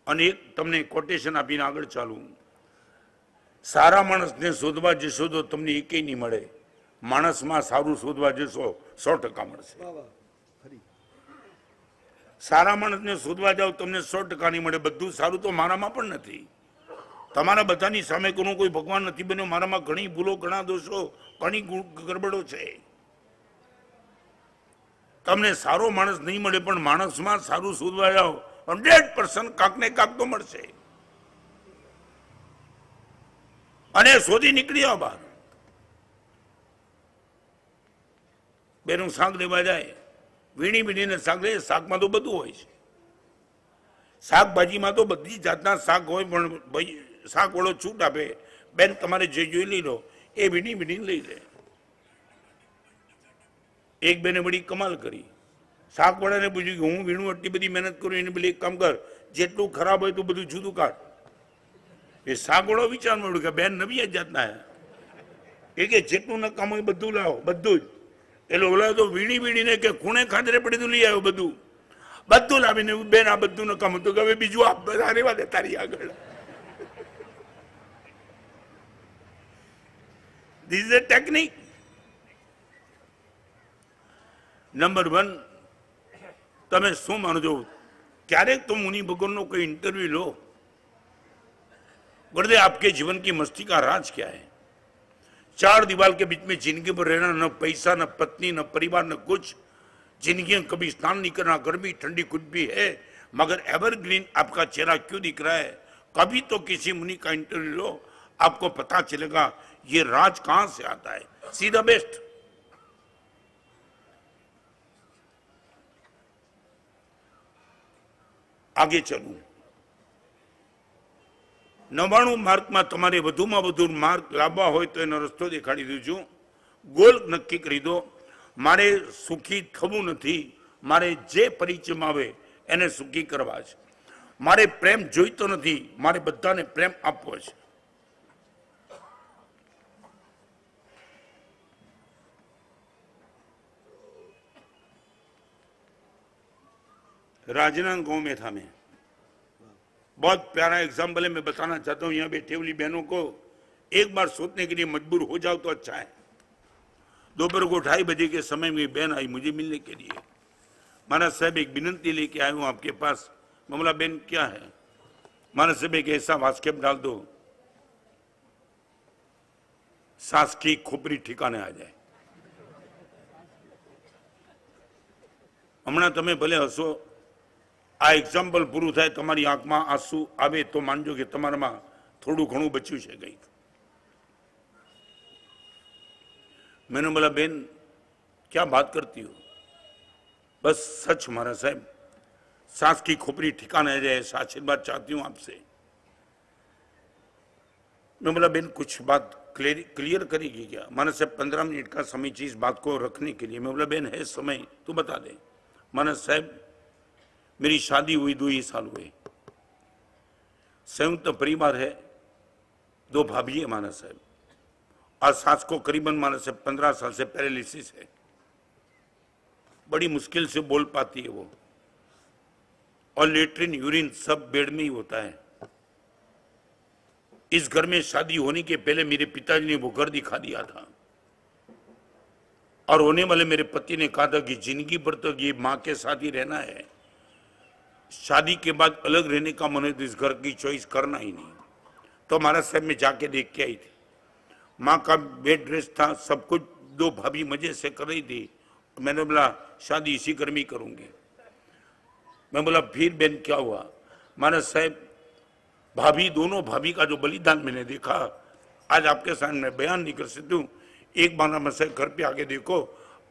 અને એક તમને કોટેશન આપીને આગળ ચાલુ, સારા માણસને શોધવા જશો તો તમને એકેય નહીં મળે, માણસમાં સારું શોધવા જશો 100% મળશે। સારા માણસને શોધવા જાવ તમને 100% નહીં મળે। બધું સારું તો મારામાં પણ નથી, તમારા બધાની સામે કોઈ ભગવાન નથી બન્યો, મારામાં ઘણી ભૂલો, ઘણા દોષો, ઘણી ગરબડો છે। તમને સારો માણસ નહીં મળે પણ માણસમાં સારું શોધવા જાવ 100% કાંક ને કાંક તો મળશે। અને શોધી નીકળી આવો બહાર। બેનું શાક લેવા જાય, વીણી વીણીને શાક લે, શાકમાં તો બધું હોય છે, શાકભાજીમાં તો બધી જાતના શાક હોય, પણ ભાઈ શાક વાળો છૂટ આપે, બેન તમારે જે જોઈ લઈ લો, એ વીણી વીણીને લઈ લે। એક બેને બડી કમાલ કરી, શાક વાળાને પૂછ્યું કે હું વીણું આટલી બધી મહેનત કરું, એને પેલી એક કામ કર, જેટલું ખરાબ હોય તો બધું જુદું કાઢ। એ શાક વાળો વિચાર મળ્યું કે બેન નવી જાતના એ કે જેટલું નકામ હોય બધું લાવો, બધું જ। એટલે ઓલા તો વીણી વીણીને કે ખૂણે ખાંદરે પડી તો લઈ આવ્યો, બધું લાવીને બેન આ બધું નકામ હતું કે હવે બીજું આપ બધા રેવા દે તારી આગળ। This is a technique. Number 1, તમે શું માનો છો? ક્યારેક તો मुनि भगवान नो कोई इंटरव्यू लो, गुरुदेव आपके जीवन की मस्ती का राज क्या है? 4 दीवार के बीच में जिंदगी पर रहना, न पैसा, न पत्नी, न परिवार, न कुछ, जिंदगी में कभी स्नान नहीं करना, गर्मी ठंडी कुछ भी है, मगर एवरग्रीन आपका चेहरा क्यों दिख रहा है? कभी तो किसी मुनि का इंटरव्यू लो, आपको पता चलेगा ये राज कहां से आता है। सी द बेस्ट। आगे चलू, 99 मार्कમાં તમારે વધુમાં વધુ માર્ક લાવવા હોય તો એનો રસ્તો દેખાડી દઉં છું। ગોલ નક્કી કરી દો, મારે સુખી થવું નથી, મારે જે પરિચયમાં આવે એને સુખી કરવા છે, મારે પ્રેમ જોઈતો નથી, મારે બધાને પ્રેમ આપવો છે। राजनांदगांव में था मैं, बहुत प्यारा एग्जाम्पल है, मैं बताना चाहता हूँ यहाँ बैठे हुई बहनों को, एक बार सोचने के लिए मजबूर हो जाओ तो अच्छा है। दोपहर को 2:30 बजे के समय में बहन आई मुझे मिलने के लिए, महाराज साहब एक विनंती लेके आया हूँ आपके पास। मैं बोला बहन क्या है? महाराज साहब एक ऐसा वास्केप डाल दो सांस की खोपरी ठिकाने आ जाए। हमणा तमे भले हसो, आ एग्जाम्पल पूरु थाय तमारी आंखमां आंसू आवे तो मानजो के तमारामां थोड़ू घणुं बच्युं छे गई। मैंने बोला बेन क्या बात करती हो? बस सच महाराज साहब, सांस की खोपरी ठिकाने आ जाए, ऐसा आशीर्वाद चाहती हूं आपसे। मैं बोला बेन कुछ बात क्लियर करेगी क्या? महाराज साहब 15 मिनट का समय चाहिए इस बात को रखने के लिए। मैं बोला बेन है समय, तू बता दे। महाराज साहब मेरी शादी हुई 2 ही साल हुए, संयुक्त परिवार है, 2 भाभी है महाराज साहब, और सास को करीबन महाराज साहब 15 साल से पैरालिसिस है, बड़ी मुश्किल से बोल पाती है वो, और लेट्रिन यूरिन सब बेड में ही होता है। इस घर में शादी होने के पहले मेरे पिताजी ने वो घर दिखा दिया था, और होने वाले मेरे पति ने कहा था कि जिंदगी भर तक ये माँ के साथ ही रहना है, शादी के बाद अलग रहने का मन है तो इस घर की चॉइस करना ही नहीं। तो महाराज साहब में जाके देख के आई थी, माँ का बेड रेस्ट था, सब कुछ, 2 भाभी मजे से कर रही थी। मैंने बोला शादी इसी घर में ही करूंगी। मैं बोला फिर बहन क्या हुआ? महाराज साहब भाभी, दोनों भाभी का जो बलिदान मैंने देखा, आज आपके सामने बयान नहीं कर सकती हूँ। एक बार महाराज साहब घर पे आके देखो,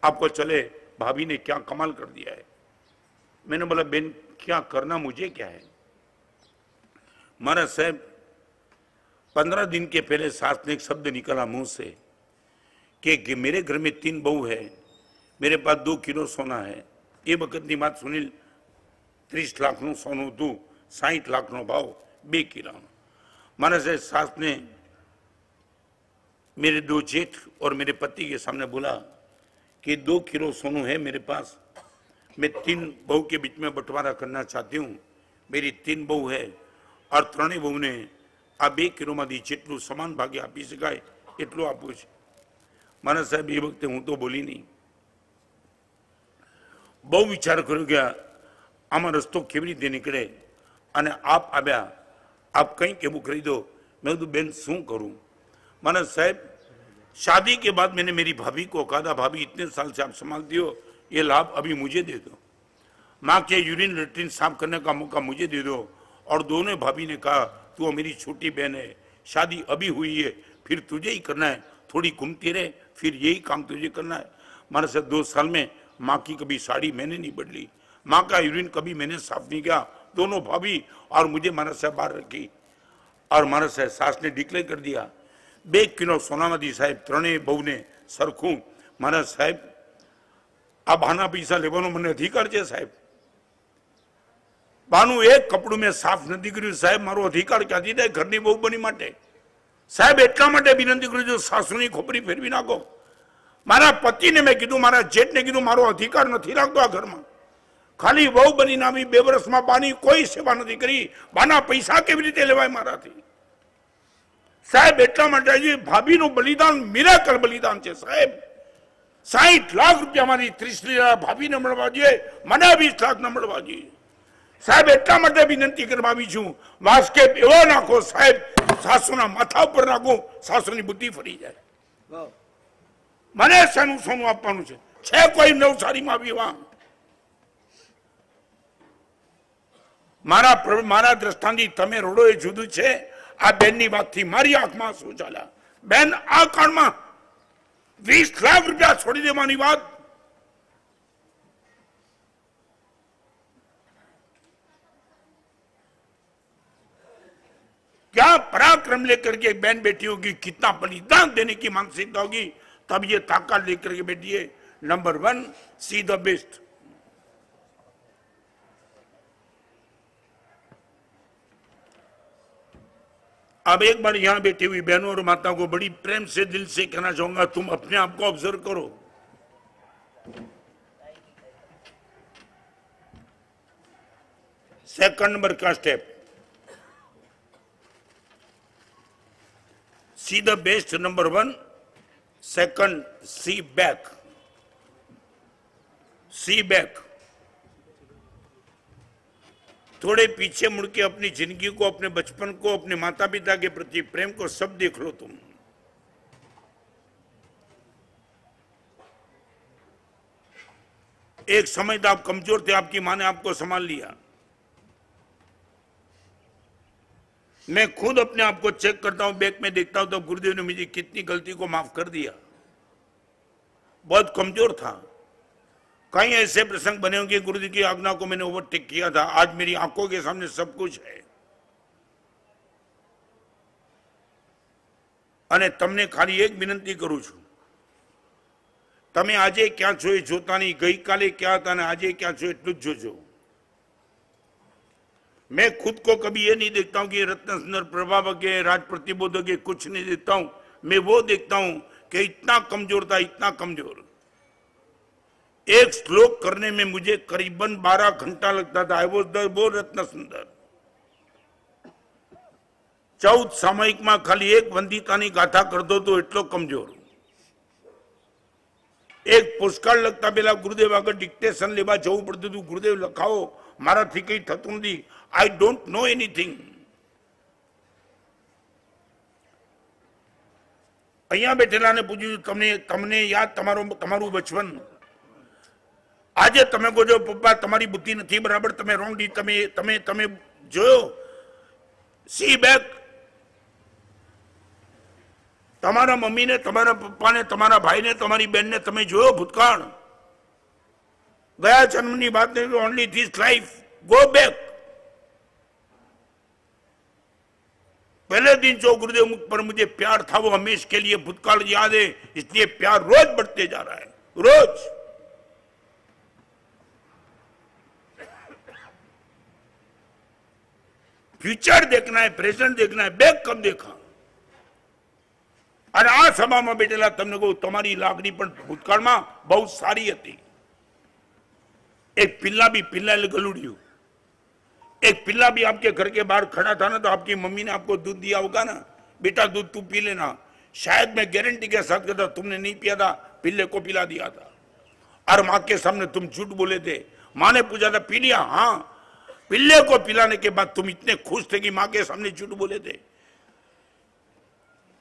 आपको चले भाभी ने क्या कमाल कर दिया है। मैंने बोला बेन क्या करना, मुझे क्या है? महाराज साहब 15 दिन के पहले सास ने एक शब्द निकला मुंह से कि मेरे घर में 3 बहू है, मेरे पास 2 किलो सोना है। ये वक्त की बात सुनील 30 લાખનું સોનું હતું, 60 લાખનો ભાવ 2 કિલોનો। माना से सास ने मेरे 2 जेठ और मेरे पति के सामने बोला कि 2 किलो सोनू है मेरे पास, मैं 3 बहू के बीच में बंटवारा करना चाहती हूँ। मेरी 3 बहू है और 3 बहू ने आ 2 किलो में जेटलू समान भागे आपी शकाय एटलू आपू छे। माना साहेब ए वखते हूँ तो बोली नहीं, बहु विचार कर्यो कि आमां रस्तो केवी रीते निकळे अने आप आव्या, आप कहीं केवू खरीदो। मैं तो बेन शू करूं। माना साहेब शादी के बाद मैंने मेरी भाभी को कहा, भाभी इतने साल से आप संभालती हो, ये लाभ अभी मुझे दे दो, माँ के यूरिन लेट्रिन साफ करने का मौका मुझे दे दो। और दोनों भाभी ने कहा तू मेरी छोटी बहन है, शादी अभी हुई है, फिर तुझे ही करना है, थोड़ी घूमती रहे, फिर यही काम तुझे करना है। माना साहब 2 साल में माँ की कभी साड़ी मैंने नहीं बदली, माँ का यूरिन कभी मैंने साफ नहीं किया। दोनों भाभी और मुझे माना साहब बाहर रखी और माना साहब सास ने डिक्लेयर कर दिया 2 किलो सोनामादी साहब 3 बहू ने सरखू। मारा साहब आ बाना पैसा लेવાનો મને અધિકાર છે સાહેબ? બાનું એક કપડું મેં સાફ નથી કર્યું સાહેબ, મારો અધિકાર ક્યાંથી થાય ઘરની બહુ બની માટે? સાહેબ એટલા માટે વિનંતી કરું છું સાસુની ખોપરી ફેરવી નાખો। મારા પતિને મેં કીધું, મારા જેઠને કીધું મારો અધિકાર નથી રાખતો આ ઘરમાં। ખાલી બહુ બનીને આવી 2 વર્ષમાં બાની કોઈ સેવા નથી કરી, બાના પૈસા કેવી રીતે લેવાય મારાથી? સાહેબ એટલા માટે જે ભાભીનું બલિદાન મિરાકલ બલિદાન છે સાહેબ। 60 લાખ રૂપિયા મારી 30 લાખ ભાભીને મળવા જોઈએ, મને 20 લાખ ન મળવા જોઈએ સાહેબ। એટલા માટે વિનંતી કરવા આવી છું, વાસ્કેપ એવો નાખો સાહેબ, સાસુના માથા ઉપર નાખો, સાસુની બુદ્ધિ ફરી જાય। મને શાનું સોનું આપવાનું છે કોઈ નવસારીમાં વિવાહ? મારા દ્રષ્ટાંતિ તમે રોડો એ જુદું છે। આ બેનની વાતથી મારી આંખમાં શું ચાલ્યા? બેન આ કાળમાં 20 લાખ રૂપિયા છોડી દેવાની વાત, क्या पराक्रम लेकर के बहन बैठी होगी, कितना बलिदान देने की मानसिकता होगी, तब ये ताकत लेकर के बैठी है। Number 1 C the best. अब एक बार यहां बैठी हुई बहनों और माताओं को बड़ी प्रेम से दिल से कहना चाहूंगा, तुम अपने आप को ऑब्जर्व करो। सेकंड नंबर का step, see the best number 1, second see back. See back, थोड़े पीछे मुड़ के अपनी जिंदगी को, अपने बचपन को, अपने माता पिता के प्रति प्रेम को सब देख लो तुम। एक समय तो आप कमजोर थे, आपकी माँ ने आपको संभाल लिया। मैं खुद अपने आप को चेक करता हूं, बैक में देखता हूं तो गुरुदेव ने मुझे कितनी गलती को माफ कर दिया। बहुत कमजोर था, कई ऐसे प्रसंग बने होंगे गुरुदेव की आज्ञा को मैंने ओवरटेक किया था। आज मेरी आंखों के सामने सब कुछ है। અને તમને ખાલી એક વિનંતી કરું છું, તમે આજે ક્યાં છો એ જોતા નહીં, ગઈકાલે ક્યાં હતા અને આજે ક્યાં છો એટલું જ જોજો। मैं खुद को कभी ये नहीं देखता हूं कि रत्न सुंदर प्रभावक है, राज प्रतिबोधक है, कुछ नहीं देखता हूं। मैं वो देखता हूं कि इतना कमजोर था, इतना कमजोर। एक श्लोक करने में मुझे करीबन 12 घंटा लगता था। आई वॉज द वो रत्न सुंदर। 14 सामयिक में खाली एक वंदितानी गाथा कर दो तो एटलो कमजोर। एक पुष्कळ लगता पेला गुरुदेव आगे डिक्टेशन लेवा जવું પડતું હતું, गुरुदेव લખાવો, મારાથી કઈ થતું નથી, आई डोंट नो एनीथिंग। અહીંયા બેઠેલાને પૂછ્યું તમને યાદ તમારું બચપન? આજે તમે કહો છો પપ્પા તમારી બુદ્ધિ નથી બરાબર, તમે રોંગ ડી, તમે જોયો? સી બેક, તમારા મમ્મીને, તમારા પપ્પાને, તમારા ભાઈને, તમારી બહેનને તમે જોયો ભૂતકાળ? ગયા જન્મની વાત નહીં, only this life, go back. पहले दिन जो गुरुदेव मुख पर मुझे प्यार था वो हमेशा के लिए भूतकाल याद है, इसलिए प्यार रोज बढ़ते जा रहा है, रोज। फ्यूचर देखना है, प्रेजेंट देखना है, बैक कब देखा? અને આ સભામાં બેઠેલા તમને કહું, તમારી લાગણી પણ ભૂતકાળમાં બહુ સારી હતી. एक पिल्ला भी, पिल्ला गलुड़ियो, एक पिल्ला भी आपके घर के बाहर खड़ा था ना, तो आपकी मम्मी ने आपको दूध दिया होगा ना, बेटा दूध तू पी लेना. शायद मैं गारंटी के साथ कहता तुमने नहीं पिया था, पिल्ले को पिला दिया था. और माँ के सामने तुम झूठ बोले थे. माँ ने पूछा था पी लिया? हाँ. पिल्ले को पिलाने के बाद तुम इतने खुश थे कि माँ के सामने झूठ बोले थे.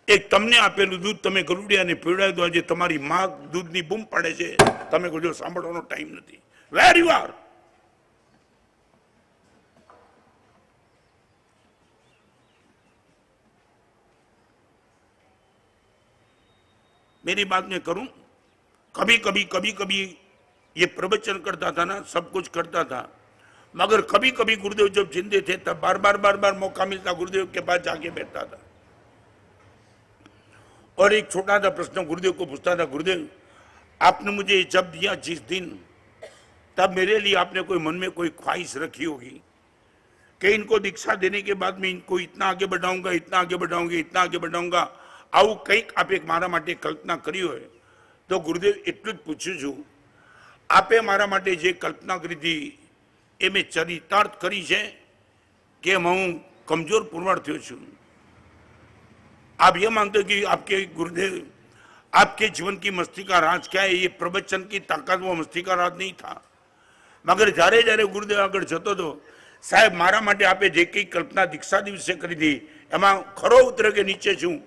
एक तमने आपेलू दूध तमे गरुडियाने पीवડાવ્યું તો આજે તમારી માં દૂધની બૂમ પાડે છે, તમે કોઈ સાંભળવાનો ટાઈમ નથી. Where you are? मेरी बात मैं करूं, कभी कभी ये प्रवचन करता था ना, सब कुछ करता था, मगर कभी कभी गुरुदेव जब जिंदे थे तब बार बार मौका मिलता गुरुदेव के पास जाके बैठता था. और एक छोटा सा प्रश्न गुरुदेव को पूछता था, गुरुदेव आपने मुझे जब दिया जिस दिन, तब मेरे लिए आपने कोई मन में कोई ख्वाहिश रखी होगी कि इनको दीक्षा देने के बाद मैं इनको इतना आगे बढ़ाऊंगा, इतना आगे बढ़ाऊंगा, इतना आगे बढ़ाऊंगा. આવું કંઈક આપે મારા માટે કલ્પના કરી હોય તો ગુરુદેવ એટલું જ પૂછું છું, આપે મારા માટે જે કલ્પના કરી હતી એ મેં ચરિતાર્થ કરી છે કે હું કમજોર પુરવાર થયો છું? आप ये मानते हो कि आपके गुरुदेव, आपके जीवन की मस्ती का राज क्या है? ये प्रवचन की ताकत वो मस्ती का राज नहीं था, मगर जारे जारे गुरुदेव आगे जतो तो साहेब मारा माटे आपे जे कई कल्पना दीक्षा दिवसे करी थी एमां खरो उतरे के नीचे छूं.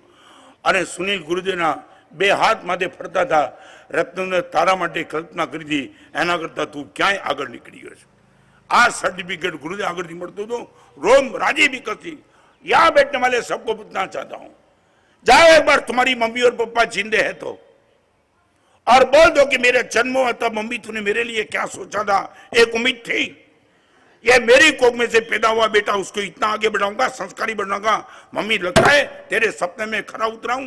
अने सुनील गुरुदेवना बे हाथ माथे फरता था, रत्नने तारा माटे कल्पना करी थी, एना करता तू क्यांय आगळ निकळी गयो छे. आ सर्टिफिकेट गुरुदेव आगळथी मळतो तो रोम राजी भी करती. यहां बैठने वाले सबको पूछना चाहता हूं, जाओ एक बार तुम्हारी मम्मी और पापा जिंदे हैं तो, और बोल दो कि मेरे जन्म हुआ तब मम्मी तूने मेरे लिए क्या सोचा था? एक उम्मीद थी, ये मेरी कोख में से पैदा हुआ बेटा, उसको इतना आगे बढ़ाऊंगा, संस्कारी बनाऊंगा. मम्मी लगता है तेरे सपने में खरा उतराऊं?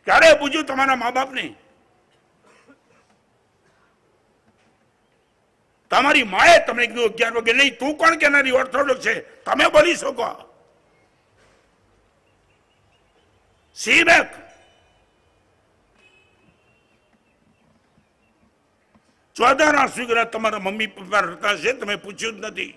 क्यारे पूछू तुम्हारा माँ बाप ने? તમારી માએ તમને કીધું 11 વાગે નહીં, તું કોણ કેનારી ઓર્થોડોક્સ છે? તમે બોલી શકો? See back. ચોદાના સ્વીકરા તમારા મમ્મી પપ્પા રહેતા છે, તમે પૂછ્યું જ નથી.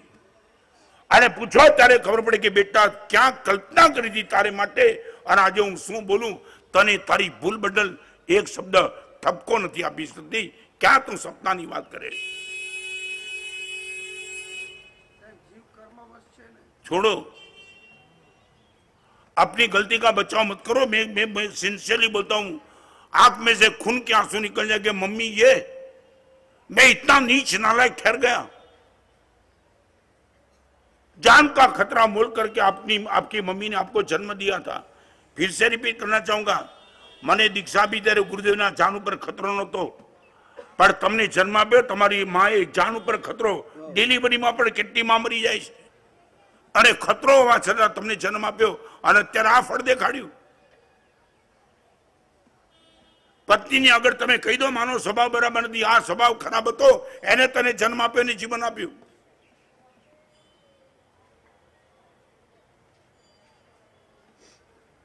અને પૂછો ત્યારે ખબર પડે કે બેટા ક્યાં કલ્પના કરી હતી તારે માટે, અને આજે હું શું બોલું તને તારી ભૂલ બદલ એક શબ્દ ઠપકો નથી આપી શકતી. ક્યાં તું સપનાની વાત કરે? छोड़ो, अपनी गलती का बचाव मत करो. मैं सिंसियरली बोलता हूं, आंख में से खून के आंसू निकल जाएंगे. मम्मी ये मैं इतना नीच नालायक ठहर गया, जान का खतरा मोल करके आपकी मम्मी ने आपको जन्म दिया था. फिर से रिपीट करना चाहूंगा, मने दीक्षा भी तेरे गुरुदेव ना जान पर खतरो नतो, पर तमने जन्म आप्यो तमारी माए जान पर खतरो. डिलीवरी में पण केटली मां मरी जाय छे, અને ખતરો હોવા છતાં તમને જન્મ આપ્યો, અને અત્યારે આ ફળ દેખાડ્યું. પત્નીની આગળ તમે કહી દો માનો સ્વભાવ બરાબર નથી, આ સ્વભાવ ખરાબ હતો, એને તને જન્મ આપ્યો ને જીવન આપ્યું.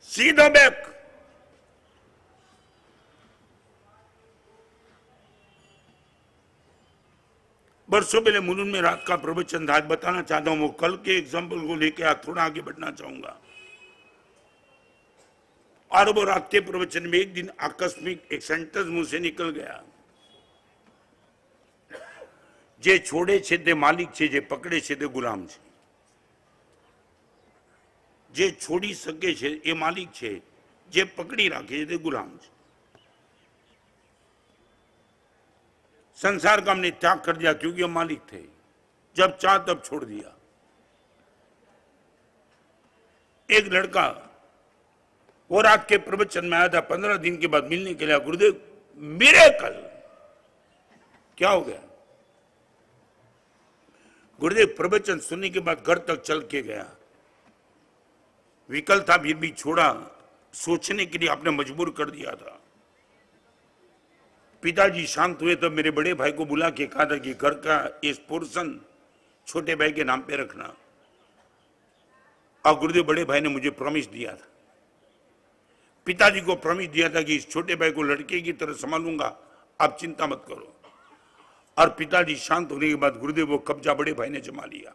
સીધો બેક. बरसों पहले मुलुंड में रात का प्रवचन था, आज बताना चाहता हूं. वो कल के एग्जाम्पल को लेकर आज थोड़ा आगे बढ़ना चाहूंगा. और वो रात के प्रवचन में एक दिन आकस्मिक एक सेंटेंस मुंह से निकल गया, जे छोड़े छे ते मालिक छे, जे पकड़े छे ते गुलाम छे. जे छोड़ी सके छे ए मालिक छे, जे पकड़ी राखे ते गुलाम छे. संसार का हमने त्याग कर दिया क्योंकि हम मालिक थे, जब चाह तब छोड़ दिया. एक लड़का वो रात के प्रवचन में आया था, 15 दिन के बाद मिलने के लिए, गुरुदेव मिरेकल. क्या हो गया? गुरुदेव प्रवचन सुनने के बाद घर तक चल के गया. विकल था फिर भी छोड़ा, सोचने के लिए आपने मजबूर कर दिया था. पिताजी शांत हुए तब मेरे बड़े भाई को बुला के कहा था कि घर का इस पोर्शन छोटे भाई के नाम पे रखना. और गुरुदेव बड़े भाई ने मुझे प्रॉमिस दिया था, पिताजी को प्रॉमिस दिया था कि इस छोटे भाई को लड़के की तरह संभालूंगा, आप चिंता मत करो। और पिताजी शांत होने के बाद गुरुदेव वो कब्जा बड़े भाई ने जमा लिया।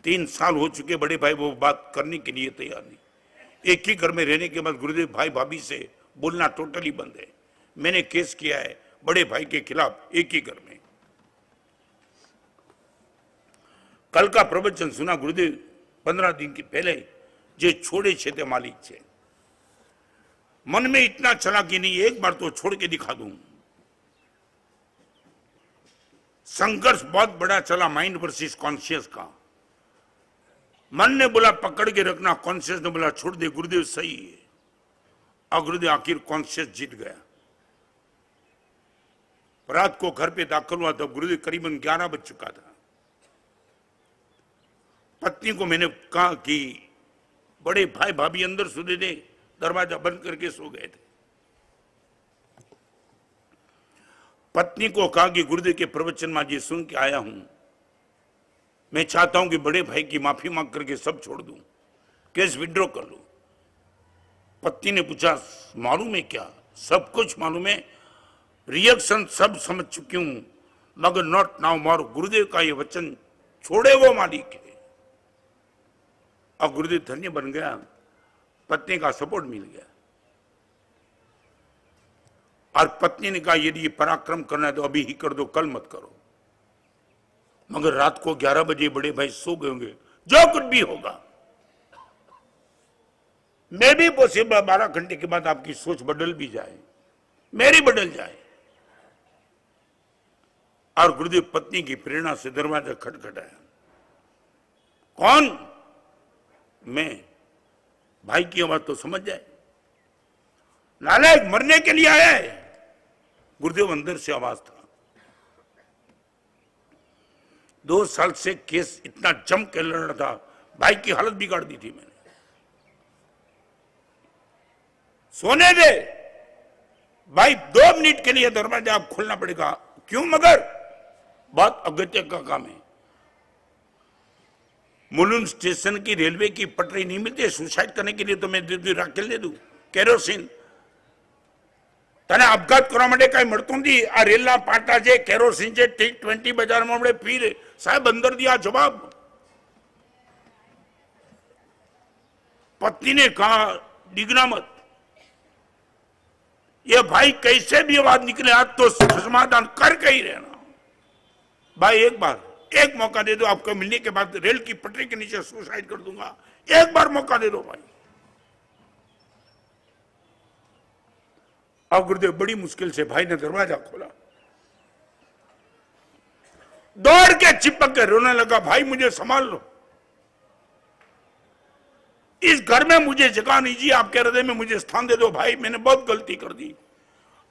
3 साल हो चुके, बड़े भाई वो बात करने के लिए तैयार नहीं। एक ही घर में रहने के बाद गुरुदेव भाई भाभी से बोलना टोटली बंद है। मैंने केस किया है बड़े भाई के खिलाफ एक ही घर में। कल का प्रवचन सुना गुरुदेव 15 दिन की पहले, जे छोड़े छे ते मालिक छे। मन में इतना चला कि नहीं एक बार तो छोड़ के दिखा दूं। संघर्ष बहुत बड़ा चला माइंड वर्सेस कॉन्शियस का। मन ने बोला पकड़ के रखना, कॉन्शियस ने बोला छोड़ दे, गुरुदेव सही है। और गुरुदेव आखिर कॉन्शियस जीत गया। रात को घर पे दाखिल हुआ तब गुरुदेव करीबन 11 बज चुका था। पत्नी को मैंने कहा कि बड़े भाई भाभी अंदर सोते थे, दरवाजा बंद करके सो गए थे। पत्नी को कहा कि गुरुदेव के प्रवचन में ये सुन के आया हूं, मैं चाहता हूं कि बड़े भाई की माफी मांग करके सब छोड़ दूं, केस विड्रॉ कर लूं। पत्नी ने पूछा मालूम है क्या? सब कुछ मालूम है, रिएक्शन सब समझ चुकी हूं, मगर नॉट नाउ मोर। गुरुदेव का ये वचन छोड़े वो मालिक है। और गुरुदेव धन्य बन गया, पत्नी का सपोर्ट मिल गया। और पत्नी ने कहा यदि ये पराक्रम करना है तो अभी ही कर दो, कल मत करो। मगर रात को 11 बजे बड़े भाई सो गए होंगे। जो कुछ भी होगा, मैं भी पॉसिबल 12 घंटे के बाद आपकी सोच बदल भी जाए, मेरी बदल जाए। और गुरुदेव पत्नी की प्रेरणा से दरवाजा खटखटाया। कौन? मैं। भाई की आवाज तो समझ जाए, नालायक मरने के लिए आया है। गुरुदेव अंदर से आवाज था। 2 साल से केस इतना जम के लड़ रहा था, भाई की हालत बिगाड़ दी थी मैंने। सोने दे भाई, 2 मिनट के लिए दरवाजा आप खोलना पड़ेगा। क्यों? मगर बहुत अगत्य का काम है। मुलुंड स्टेशन की रेलवे की पटरी नहीं मिलती सुसाइड करने के लिए, तो मैं राखेल दे दू केरोसिन। तने अपघात करवा माटे कई मळतुं नथी। आ रेलना पाटा जे केरोसिन जे T20 बजार में हमणे पी साहेब अंदर दिया जवाब। पत्नी ने कहा डिगना मत, ये भाई कैसे भी आवाज निकले आज तो समाधान करके ही रहना। भाई एक बार, एक मौका दे दो, आपको मिलने के बाद रेल की पटरी के नीचे सुसाइड कर दूंगा। एक बार मौका दे दो भाई। अब गुरुदेव बड़ी मुश्किल से भाई ने दरवाजा खोला, दौड़ के चिपक के रोने लगा, भाई मुझे संभाल लो, इस घर में मुझे जगह नहीं जी, आपके हृदय में मुझे स्थान दे दो भाई, मैंने बहुत गलती कर दी।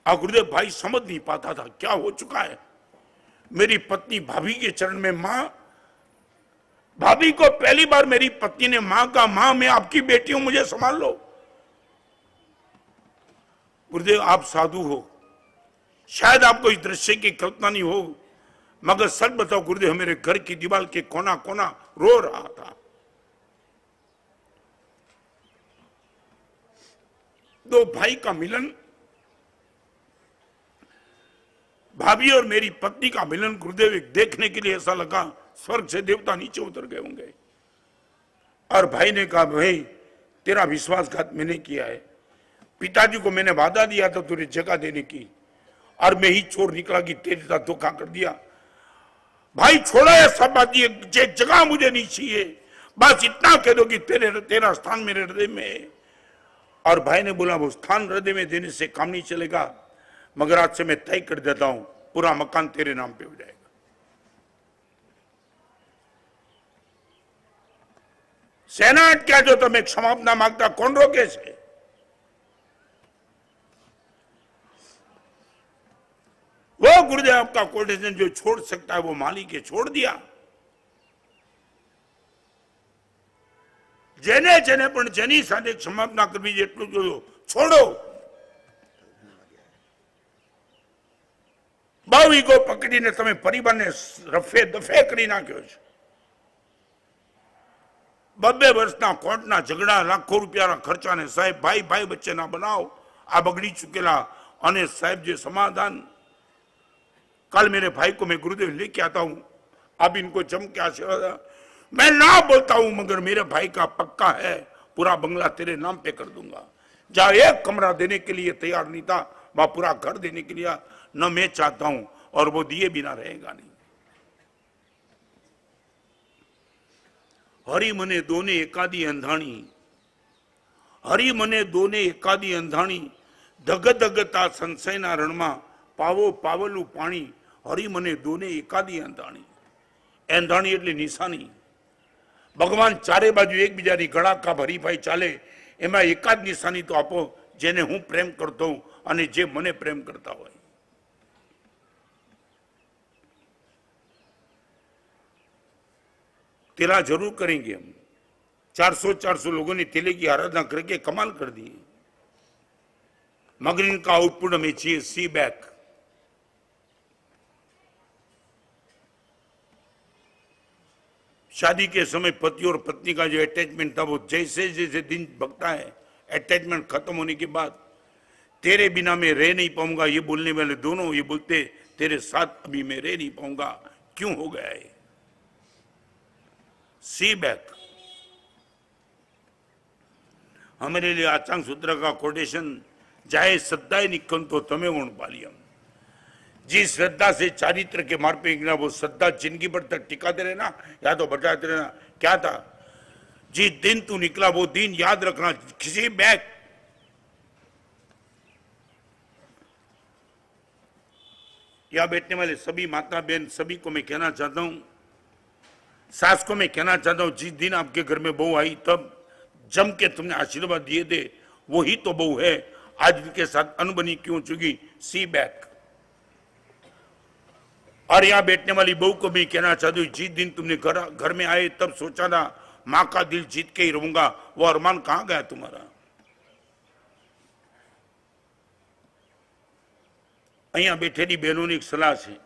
और गुरुदेव भाई समझ नहीं पाता था क्या हो चुका है। मेरी पत्नी भाभी के चरण में, मां, भाभी को पहली बार मेरी पत्नी ने मां का, मां मैं आपकी बेटी हूं, मुझे संभाल लो। गुरुदेव आप साधु हो, शायद आपको इस दृश्य की कल्पना नहीं हो, मगर सच बताओ गुरुदेव मेरे घर की दीवार के कोना कोना रो रहा था। 2 भाई का मिलन, भाभी और मेरी पत्नी का मिलन, गुरुदेव एक देखने के लिए ऐसा लगा स्वर्ग से देवता नीचे उतर गए होंगे। और भाई ने कहा भाई तेरा विश्वासघात मैंने किया है, पिताजी को मैंने वादा दिया था तुझे जगह देने की, और मैं ही चोर निकला कि तेरे साथ धोखा कर दिया। भाई छोड़ा है सब बात, ये जगह मुझे नहीं चाहिए, बस इतना कह दो कि तेरा स्थान मेरे हृदय में है। और भाई ने बोला वो स्थान हृदय में देने से काम नहीं चलेगा, मगर आज से मैं तय कर देता हूं पूरा मकान तेरे नाम पे हो जाएगा। सेना क्या जो तुम्हें क्षमा मांगता, कौन रोके से? वो गुरुदेव आपका कोटेशन जो छोड़ सकता है वो मालिक है, छोड़ दिया। जेने जेने पण जेनी साथे क्षमा करवी जेटલું જોયો છોડો। બહુ ઈગો પકડીને તમે પરિવારને રફે દફે કરી નાખ્યો છે। बब्बे वर्षना कोर्टना झगड़ा लाखों रुपया खर्चा ने साहेब भाई भाई वच्चे ना बनाओ आ बगड़ी चुकेला अने साहेब जे समाधान। कल मेरे भाई को मैं गुरुदेव लेके आता हूं, अब इनको जम के आशीर्वाद। मैं ना बोलता हूं मगर मेरे भाई का पक्का है, पूरा बंगला तेरे नाम पे कर दूंगा। जहां एक कमरा देने के लिए तैयार नहीं था वहां पूरा घर देने के लिए न मैं चाहता हूं, और वो दिए बिना रहेगा नहीं। हरि मने दोने एकादी अंधाणी, हरि मने दोने एकादी अंधाणी, धग धगता संशयना रणमा पावो पावलू पाणी, हरि मने दोने एकादी अंधाणी। एंधाणी એટલે નિશાની। ભગવાન ચારે બાજુ એકબીજાની ગળા કાપ હરીફાઈ ચાલે, એમાં એકાદ નિશાની તો આપો જેને હું પ્રેમ કરતો હું અને જે મને પ્રેમ કરતા હોય। तेरा जरूर करेंगे हम। 400 लोगों ने तेले की आराधना करके कमाल कर दी। मगर इनका आउटपुट हमें चाहिए सी बैक। शादी के समय पति और पत्नी का जो अटैचमेंट था वो जैसे जैसे दिन भगता है, अटैचमेंट खत्म होने के बाद तेरे बिना मैं रह नहीं पाऊंगा, ये बोलने वाले दोनों ये बोलते तेरे साथ अभी मैं रह नहीं पाऊंगा। क्यों हो गया है? सी बैक। हमारे लिए आचांग सूत्र का कोटेशन जाए श्रद्धा निकन तो तमें वण पालियम। जिस श्रद्धा से चारित्र के मार्ग पे निकला वो श्रद्धा जिंदगी भर तक टिकाते रहना या तो बचाते रहना। क्या था? जिस दिन तू निकला वो दिन याद रखना। किसी बैक। यहां बैठने वाले सभी माता बहन सभी को मैं कहना चाहता हूं, सास को मैं कहना चाहता हूं, जिस दिन आपके घर में बहू आई तब जम के तुमने आशीर्वाद दिए थे वही तो बहू है। आज इनके साथ अनबनी क्यों चुकी? सी बैक। और यहां बैठने वाली बहू को भी कहना चाहता हूं, जिस दिन तुमने घर में आए तब सोचा था मां का दिल जीत के ही रहूंगा, वो अरमान कहां गया तुम्हारा? अहिया बैठेली बहनों एक सलाह है,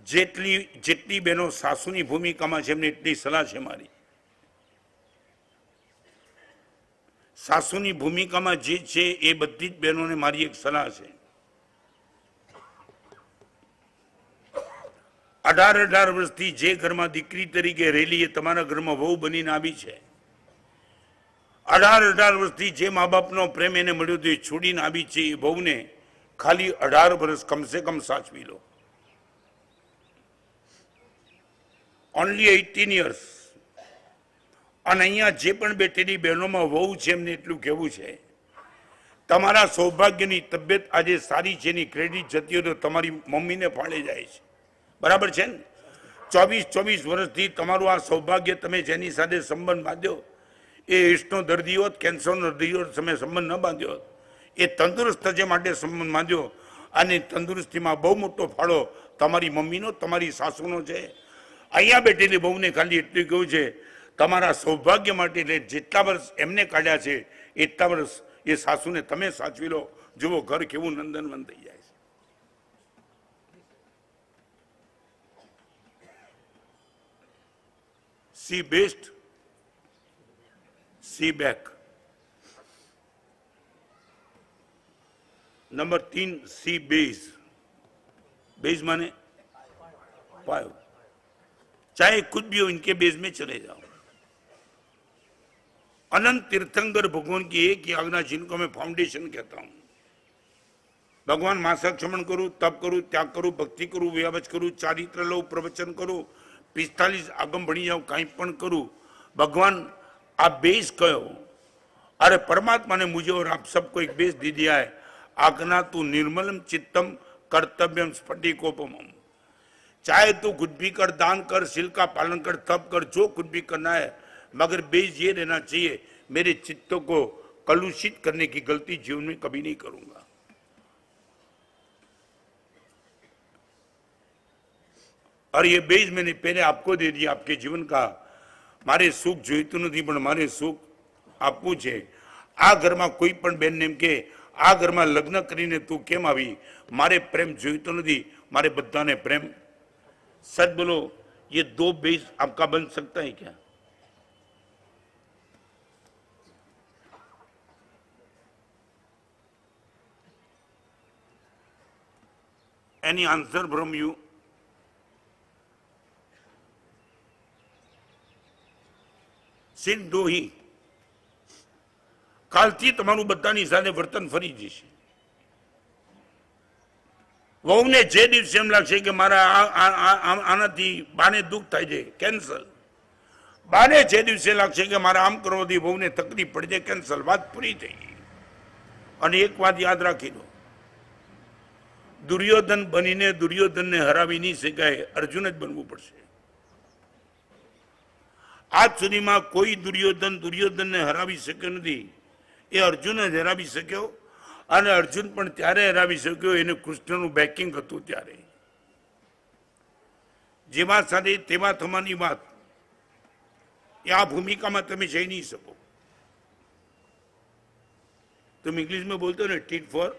જેટલી બહેનો સાસુની ભૂમિકામાં છે એમને એટલી સલાહ છે મારી। સાસુની ભૂમિકામાં જે છે એ બધી જ બહેનોને મારી એક સલાહ છે। 18 વર્ષથી જે ઘરમાં દીકરી તરીકે રહેલી એ તમારા ઘરમાં વહુ બનીને આવી છે। 18 વર્ષથી જે મા બાપનો પ્રેમ એને મળ્યો હતો એ છોડીને આવી છે। એ વહુને ખાલી 18 વર્ષ કમસે કમ સાચવી લો। Only 18 years। અને અહીંયા જે પણ બેઠેલી બહેનોમાં વહુ છે એમને એટલું કહેવું છે, તમારા સૌભાગ્યની તબિયત આજે સારી છે એની ક્રેડિટ જતી હોય તો તમારી મમ્મીને ફાળે જાય છે। બરાબર છે ને? 24 વર્ષથી તમારું આ સૌભાગ્ય તમે જેની સાથે સંબંધ બાંધ્યો એ ઈષ્ટનો દર્દી હોત, કેન્સરનો દર્દી હોત, તમે સંબંધ ન બાંધ્યો હોત, એ તંદુરસ્ત છે માટે સંબંધ બાંધ્યો। અને તંદુરસ્તીમાં બહુ મોટો ફાળો તમારી મમ્મીનો તમારી સાસુનો છે। અહીંયા બેઠેલી બહુને ખાલી એટલું કહ્યું છે, તમારા સૌભાગ્ય માટે જેટલા વર્ષ એમને કાઢ્યા છે એટલા વર્ષ એ સાસુને તમે સાચવી લો। જુઓ ઘર કેવું નંદનવન થઈ જાય છે। C best, C back. Number 3 सी बेस। बेस माने पायो। चाहे कुछ भी हो इनके बेस में चले जाओ। अनंत तीर्थंकर भगवान की एक ही आज्ञा जिनको मैं फाउंडेशन कहता हूं। भगवान मासा क्षमण करूं, तप करूं, त्याग करूं, भक्ति करूं, व्यावच करूं, चारित्र लो, प्रवचन करूं, 45 आगम भणी जाऊं, कहीं पण करूं। भगवान आप बेस कहो। अरे परमात्मा ने मुझे और आप सबको एक बेस दे दिया है। आज्ञा तू निर्मलम चित्तम कर्तव्यम स्फटिकोपमम। चाहे तू कुछ भी कर, दान कर, शील का पालन कर, तप कर, जो कुछ भी करना है, मगर बेस ये रहना चाहिए मेरे चित्त को कलुषित करने की गलती जीवन में कभी नहीं करूंगा। और ये बेस मैंने पहले आपको दे दिया आपके जीवन का। मारे सुख जोईतुं नथी पण मारे सुख आपवुं छे। आ घरमां कोई पण बेन नेम के आ घरमां लग्न करीने तू केम आवी? मारे प्रेम जोईतो नथी, मारे बधाने प्रेम सच बोलो, ये 2 बेस आपका बन सकता है क्या? Any answer from you? સિદ્ધોહી કાલથી તમારું બધાની સાથે વર્તન ફરી જશે. વહુને જે દિવસે એમ લાગશે કે મારા આનાથી બાને દુઃખ થાય છે, કેન્સલ. બાને જે દિવસે લાગશે કે મારા આમ કરવાથી વહુને તકલીફ પડે છે, કેન્સલ. વાત પૂરી થઈ ગઈ. અને એક વાત યાદ રાખી દો, દુર્યોધન બનીને દુર્યોધનને હરાવી નહીં શકાય, અર્જુન જ બનવું પડશે. આજ સુધીમાં કોઈ દુર્યોધનને હરાવી શક્યો નથી. એ અર્જુન જ હરાવી શક્યો. અને અર્જુન પણ ત્યારે હરાવી શક્યો એને કૃષ્ણનું બેકિંગ હતું ત્યારે. જેવા સાથે તેવા થવાની વાત, એ આ ભૂમિકામાં તમે જઈ નહીં શકો. तुम इंग्लिश में बोलते हो ना, टीट फॉर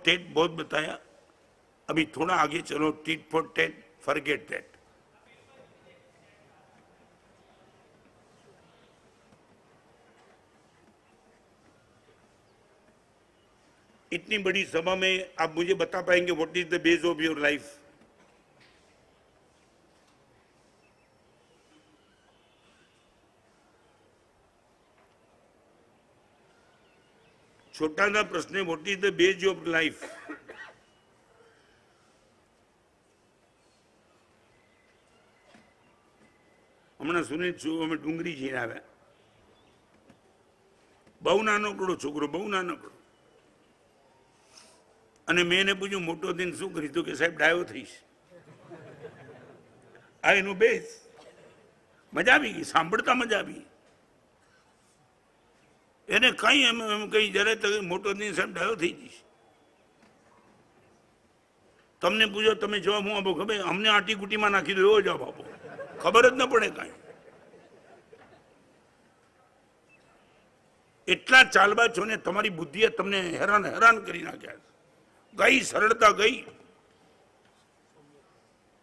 टेट बहुत बताया. अभी थोड़ा आगे चलो, tit for tat, forget that. इतनी बड़ी सभा में आप मुझे बता पाएंगे what is the base of your life? छोटा ना प्रश्न, what is the base of life? हमने सुनी छू अमे डूंगरी जईने आव्या, बहु नानकड़ो छोकरो, बहु नानकड़ो. અને મેં એને પૂછ્યું મોટો દિન શું કરી? તો કે સાહેબ ડાયો થઈશ. આ એનું બેસ. મજા આવી ગઈ, સાંભળતા મજા આવી. એને કઈ એમ કઈ જયારે મોટો દિન સાહેબ ડાયો થઈ જઈશ. તમને પૂછો, તમે જવાબ હું આપો? ખબર અમને આટી કુટીમાં નાખી દો એવો જવાબ આપો, ખબર જ ન પડે કાંઈ. એટલા ચાલવા છો ને તમારી બુદ્ધિએ તમને હેરાન કરી નાખ્યા. गई सरलता गई.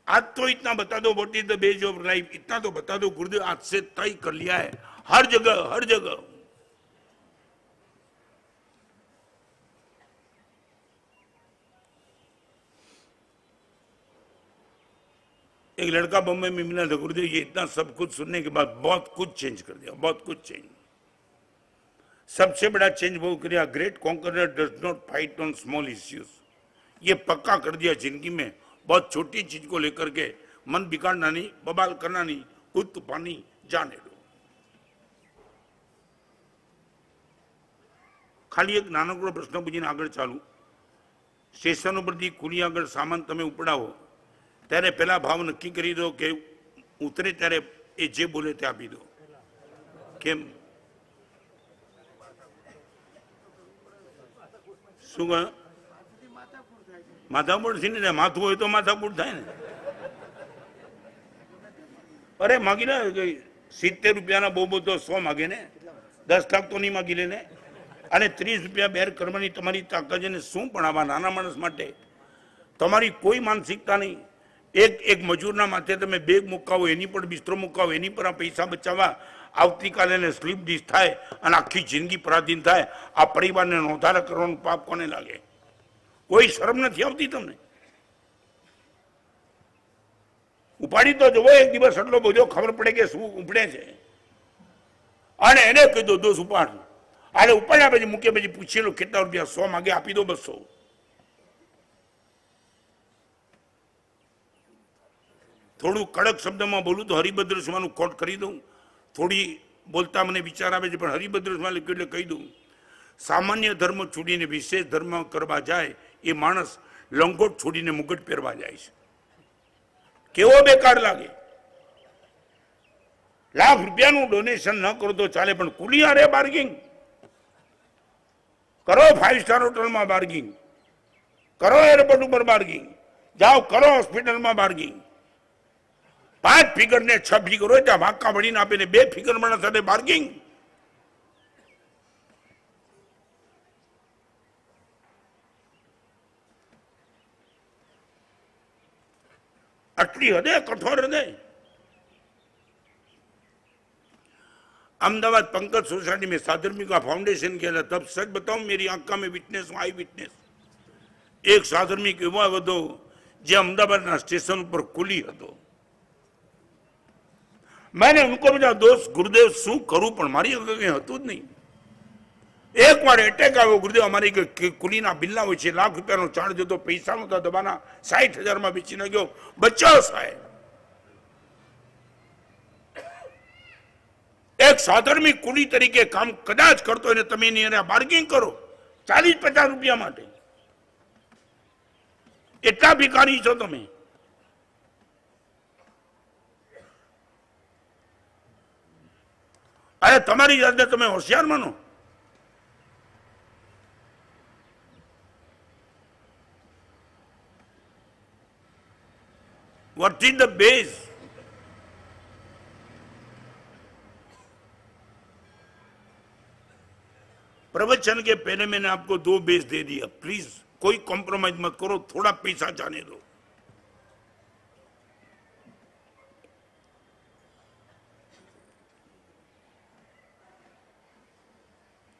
आज तो इतना बता दो what is the base of life, इतना तो बता दो गुरुदेव आज से तय कर लिया है. हर जगह हर जगह. एक लड़का बम्बई में मिला था, गुरुदेव ये इतना सब कुछ सुनने के बाद बहुत कुछ चेंज कर दिया, बहुत कुछ चेंज. सबसे बड़ा चेंज वो किया, great conqueror does not fight on small issues. ये पक्का कर दिया जिंदगी में, बहुत छोटी चीज को लेकर के मन बिगाड़ना नहीं, बवाल करना नहीं, उत पानी जाने दो. खाली एक नानकड़ो प्रश्न पूछीने आगळ चालू. स्टेशन परथी कुली आगळ सामान तमे उपड़ावो त्यारे पहला भाव नक्की करी दो के उतरे त्यारे ए जे बोले ते आपी दो. केम? શું માથાકૂટ છે ને? માથું હોય તો માથાકૂટ થાય ને. અરે માગી ને 70 રૂપિયાના બહુ તો 100 માગે ને, 10 લાખ તો નહીં માગી લે ને. અને 30 રૂપિયા બેર કરવાની તમારી તાકાત છે ને, શું પણ આવા નાના માણસ માટે તમારી કોઈ માનસિકતા નહીં. એક મજૂરના માથે તમે બેગ મુકાવો, એની પર બિસ્તરો મુકાવો, એની પર આ પૈસા બચાવવા આવતીકાલે એને સ્લીપ ડિસ્ક થાય અને આખી જિંદગી પરાધીન થાય. આ પરિવારને નોંધારા કરવાનું પાપ કોને લાગે? કોઈ શરમ નથી આવતી તમને? ઉપાડી તો જવો એક દિવસ, એટલો બધો ખબર પડે કે શું ઉપડે છે. અને એને કહી દો દોષ ઉપાડ. આને ઉપાડ્યા પછી મૂકે પછી પૂછી લો કેટલા રૂપિયા? 100 માગે આપી દો, 200. થોડું કડક શબ્દમાં બોલું તો હરિભદ્ર સ્વામીનું કોટ કરી દઉં. થોડી બોલતા મને વિચાર આવે છે, પણ હરિભદ્ર સ્વામી લખ્યું એટલે કહી દઉં. સામાન્ય ધર્મ છોડીને વિશેષ ધર્મ કરવા જાય એ માણસ લંગોટ છોડીને મુગટ પહેરવા જાય છે. કેવો બેકાર લાગે. લાખ રૂપિયાનું ડોનેશન ન કરો તો ચાલે, પણ કુલિયારે બાર્ગિંગ કરો. 5 સ્ટાર હોટલમાં બાર્ગિંગ કરો, એરપોર્ટ ઉપર બાર્ગિંગ જાઓ કરો, હોસ્પિટલમાં બાર્ગિંગ. 5 ફિગર ને 6 ફિગર હોય ત્યાં વાંકા વળીને આપીને 2 ફિગર માણસ સાથે બાર્ગિંગ. आटली हदे कठोर हृदय। अहमदाबाद पंकज सोसाइटी में साधर्मी का फाउंडेशन किया था, तब सच बताऊं मेरी आंखा में विटनेस हूं, आई विटनेस। एक साधर्मिक युवा वधो जो अहमदाबाद स्टेशन पर खुली हतो। मैंने उनको बोला दोस्त गुरुदेव शू करूं पण मारी अगे कई हतुं ज नहीं। एक बार एटेक आव्यो गुरुदेव अमारी कुलीना बिल्ला होय छे, लाख रुपयानो चार्ज हतो, पैसा नता दबाना 60,000 में बेची नाख्यो, बचाव साहेब। एक साधर्मिक कुली तरीके काम कदाच करतो होय ने तमे एनी हारे बार्गेनिंग करो 40-50 रुपया माटे, एटला भिखारी छो तमे। अरे तमारी जातने तमे होशियार मानो। What is the base? प्रवचन के पहले मैंने आपको 2 बेस दे दिया, प्लीज कोई कॉम्प्रोमाइज मत करो, थोड़ा पैसा जाने दो।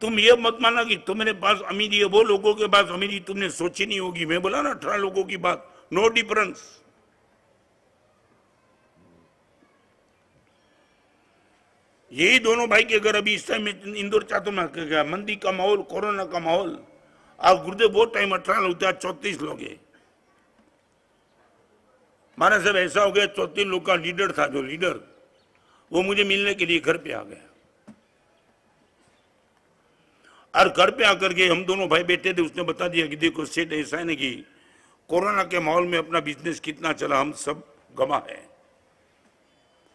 तुम ये मत माना कि तुम्हारे पास अमीरी है, वो लोगों के पास अमीरी तुमने सोची नहीं होगी। मैं बोला ना 18 लोगों की बात, नो डिफरेंस। यही दोनों भाई के अगर अभी इस टाइम में इंदौर चाहते मैं मंदी का माहौल, कोरोना का माहौल, आप गुरुदेव बहुत टाइम 18 लोग थे, 34 लोग है। माना सब ऐसा हो गया, 34 लोग का लीडर था, जो लीडर वो मुझे मिलने के लिए घर पे आ गया। और घर पे आकर के हम दोनों भाई बैठे थे, उसने बता दिया कि देखो सेठ ऐसा है ना कि कोरोना के माहौल में अपना बिजनेस कितना चला, हम सब गवा है।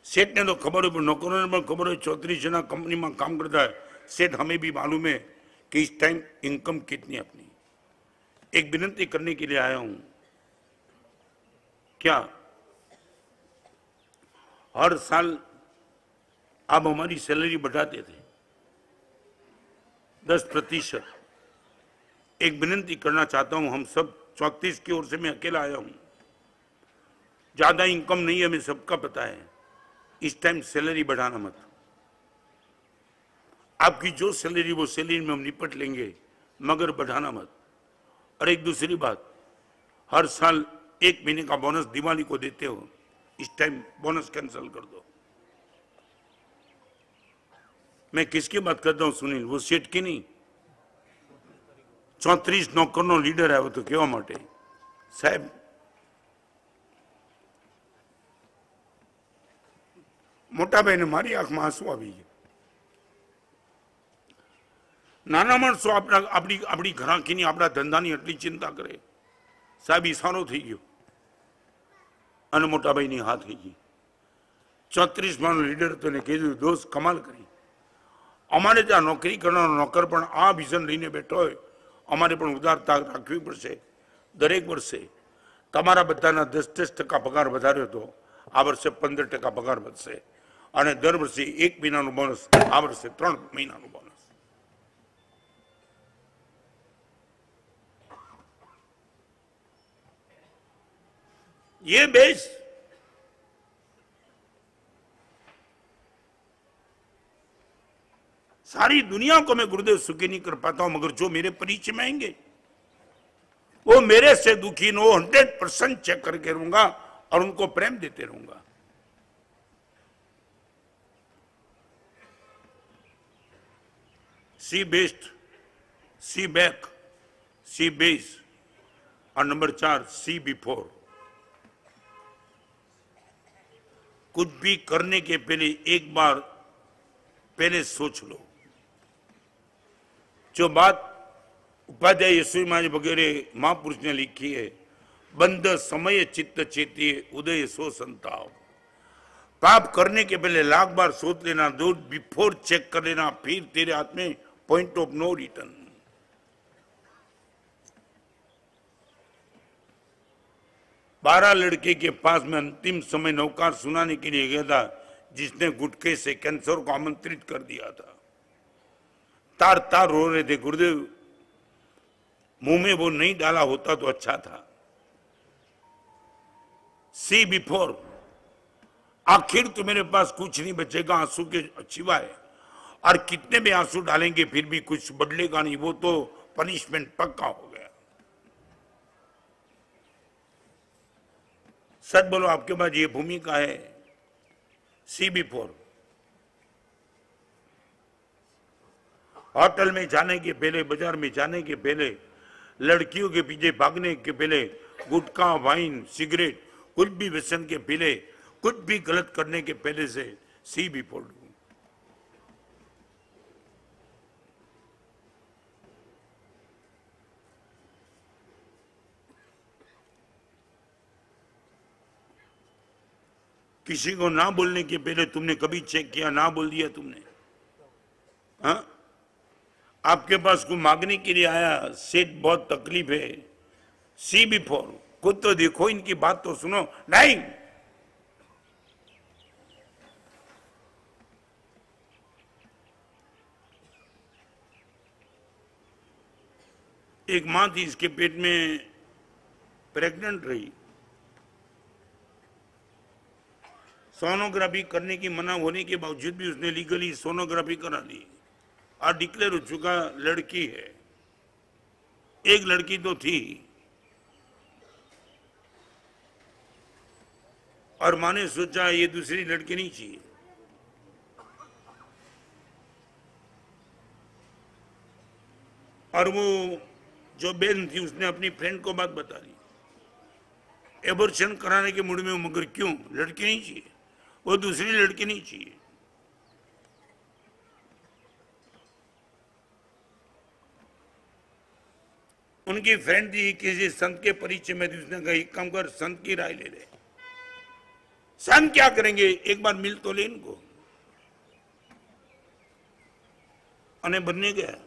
सेठ ने तो खबर है, नौकरों ने खबर है, 34 जना कंपनी में काम करता है। सेठ हमें भी मालूम है कि इस टाइम इनकम कितनी अपनी। एक विनती करने के लिए आया हूं, क्या हर साल आप हमारी सैलरी बढ़ाते थे 10%। एक विनती करना चाहता हूं, हम सब 34 की ओर से मैं अकेला आया हूं, ज्यादा इनकम नहीं है, हमें सबका पता है। इस टाइम सैलरी बढ़ाना मत। आपकी जो सैलरी वो सैलरी में हम निपट लेंगे, मगर बढ़ाना मत। और एक दूसरी बात, हर साल 1 महीने का बोनस दिवाली को देते हो, इस टाइम बोनस कैंसिल कर दो। मैं किसकी बात करता हूं सुनील, वो सेठ की नहीं। 34 नौकरनो लीडर है वो, तो केवा माटे साहेब। मोटा भाई ने मारी आंख में आंसू આવી ગયા। નાના માણસો આપણી ઘરાકીની, આપણા ધંધાની એટલી ચિંતા કરે, સાહેબ ઈશારો થઈ ગયો અને મોટા ભાઈની હા થઈ ગઈ। 34 માનો લીડર તો એને કીધું દોસ્ત કમાલ કરી, અમારે ત્યાં નોકરી કરનારો નોકર પણ આ વિઝન લઈને બેઠો હોય, અમારે પણ ઉદારતા રાખવી પડશે। દરેક વર્ષે તમારા બધાના 10% પગાર વધાર્યો હતો, આ વર્ષે 15% પગાર વધશે અને દર વર્ષે 1 મહિનાનું બોનસ, આ વર્ષે 3 મહિનાનું બોનસ। ये बेस सारी दुनिया को मैं गुरुदेव सुखी नहीं कर पाता हूं, मगर जो मेरे परिचय में आएंगे वो मेरे से दुखी न हो, 100% चेक करके रहूंगा और उनको प्रेम देते रहूंगा। सी बेस्ट, सी बैक, सी बेस और नंबर 4 सी बिफोर। कुछ भी करने के पहले एक बार पहले सोच लो। जो बात उपाध्याय यशवी महाराज वगैरह महापुरुष ने लिखी है, बंद समय चित्त चेती उदय सो संताप। पाप करने के पहले लाख बार सोच लेना, दो बिफोर चेक कर लेना, फिर तेरे हाथ में पॉइंट ऑफ नो रिटर्न। बारह लड़के के पास में अंतिम समय नौकार सुनाने के लिए गया था, जिसने गुटके से कैंसर को आमंत्रित कर दिया था। तार तार रो रहे थे, गुरुदेव मुंह में वो नहीं डाला होता तो अच्छा था। सी बिफोर, आखिर तो मेरे पास कुछ नहीं बचेगा आंसू के सिवाय, और कितने भी आंसू डालेंगे फिर भी कुछ बदलेगा नहीं, वो तो पनिशमेंट पक्का हो गया। सच बोलो, आपके पास ये भूमिका है। सी बिफोर, होटल में जाने के पहले, बाजार में जाने के पहले, लड़कियों के पीछे भागने के पहले, गुटखा, वाइन, सिगरेट, कुछ भी व्यसन के पहले, कुछ भी गलत करने के पहले से सी बिफोर डू। किसी को ना बोलने के पहले तुमने कभी चेक किया? ना बोल दिया तुमने? हाँ, आपके पास को मांगने के लिए आया, सेठ बहुत तकलीफ है, सी बिफोर, खुद तो देखो, इनकी बात तो सुनो। नहीं, एक मां थी, इसके पेट में प्रेग्नेंट रही, सोनोग्राफी करने की मना होने के बावजूद भी उसने लीगली सोनोग्राफी करा ली और डिक्लेयर हो चुका लड़की है। एक लड़की तो थी और मां ने सोचा ये दूसरी लड़की नहीं चाहिए, और वो जो बहन थी उसने अपनी फ्रेंड को बात बता दी, एबॉर्शन कराने के मूड में, मगर क्यों? लड़की नहीं चाहिए, वो दूसरी लड़की नहीं चाहिए। उनकी फ्रेंड थी, किसी संत के परिचय में थी, उसने कहा एक काम कर, संत की राय ले ले। संत क्या करेंगे, एक बार मिल तो ले इनको। અને બંને ગયા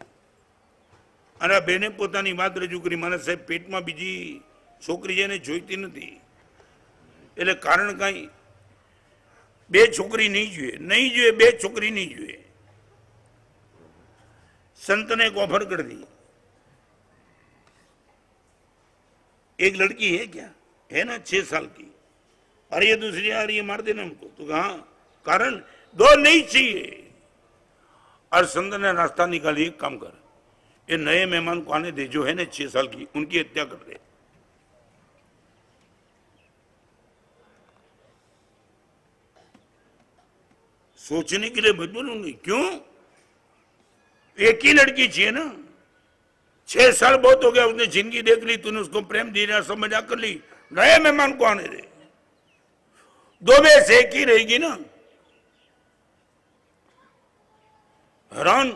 અને બેને પોતાની વાત રજૂ કરી, મારા સાહેબ પેટમાં બીજી છોકરી છે ને જોઈતી નથી, એટલે કારણ કાંઈ? બે છોકરી નહીં જોઈએ, નહીં જોઈએ, બે છોકરી નહીં જોઈએ। संत ने एक ऑफर कर दी, एक लड़की है क्या, है ना 6 साल की, और ये दूसरी आ रही है, मार देना उनको। तो कहा कारण 2 नहीं चाहिए। और संत ने रास्ता निकाली, एक काम कर, ये नए मेहमान को आने दे, जो है ना 6 साल की, उनकी हत्या कर दे। सोचने के लिए मजबूर होंगे, क्यों? एक ही लड़की चाहिए ना, 6 साल बहुत हो गया, उसने जिंदगी देख ली, तूने उसको प्रेम दिया, सब मजाक कर ली, नए मेहमान को आने दे, 2 में से एक ही रहेगी ना। हैरान,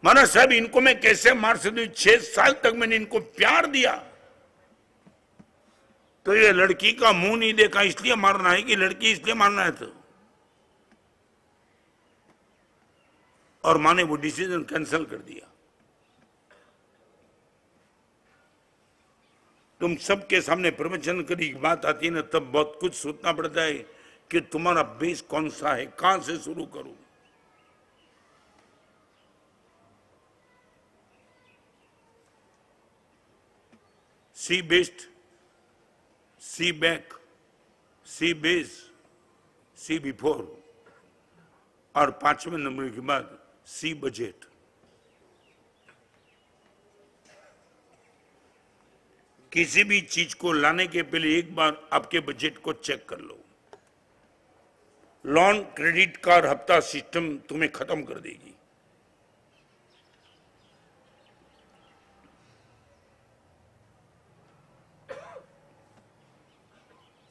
माना साहब इनको मैं कैसे मार सकती? 6 साल तक मैंने इनको प्यार दिया, तो ये लड़की का मुंह नहीं देखा इसलिए मारना है कि लड़की इसलिए मारना है? तो और मां ने वो डिसीजन कैंसिल कर दिया। तुम सबके सामने प्रवचन की बात आती है ना, तब बहुत कुछ सोचना पड़ता है कि तुम्हारा बेस कौन सा है, कहां से शुरू करूं। सी बेस्ट, सी बैक, सी बेस, सी बिफोर, और 5वें नंबर के बाद सी बजट। किसी भी चीज को लाने के पहले एक बार आपके बजट को चेक कर लो। लोन, क्रेडिट कार्ड, हफ्ता सिस्टम तुम्हें खत्म कर देगी।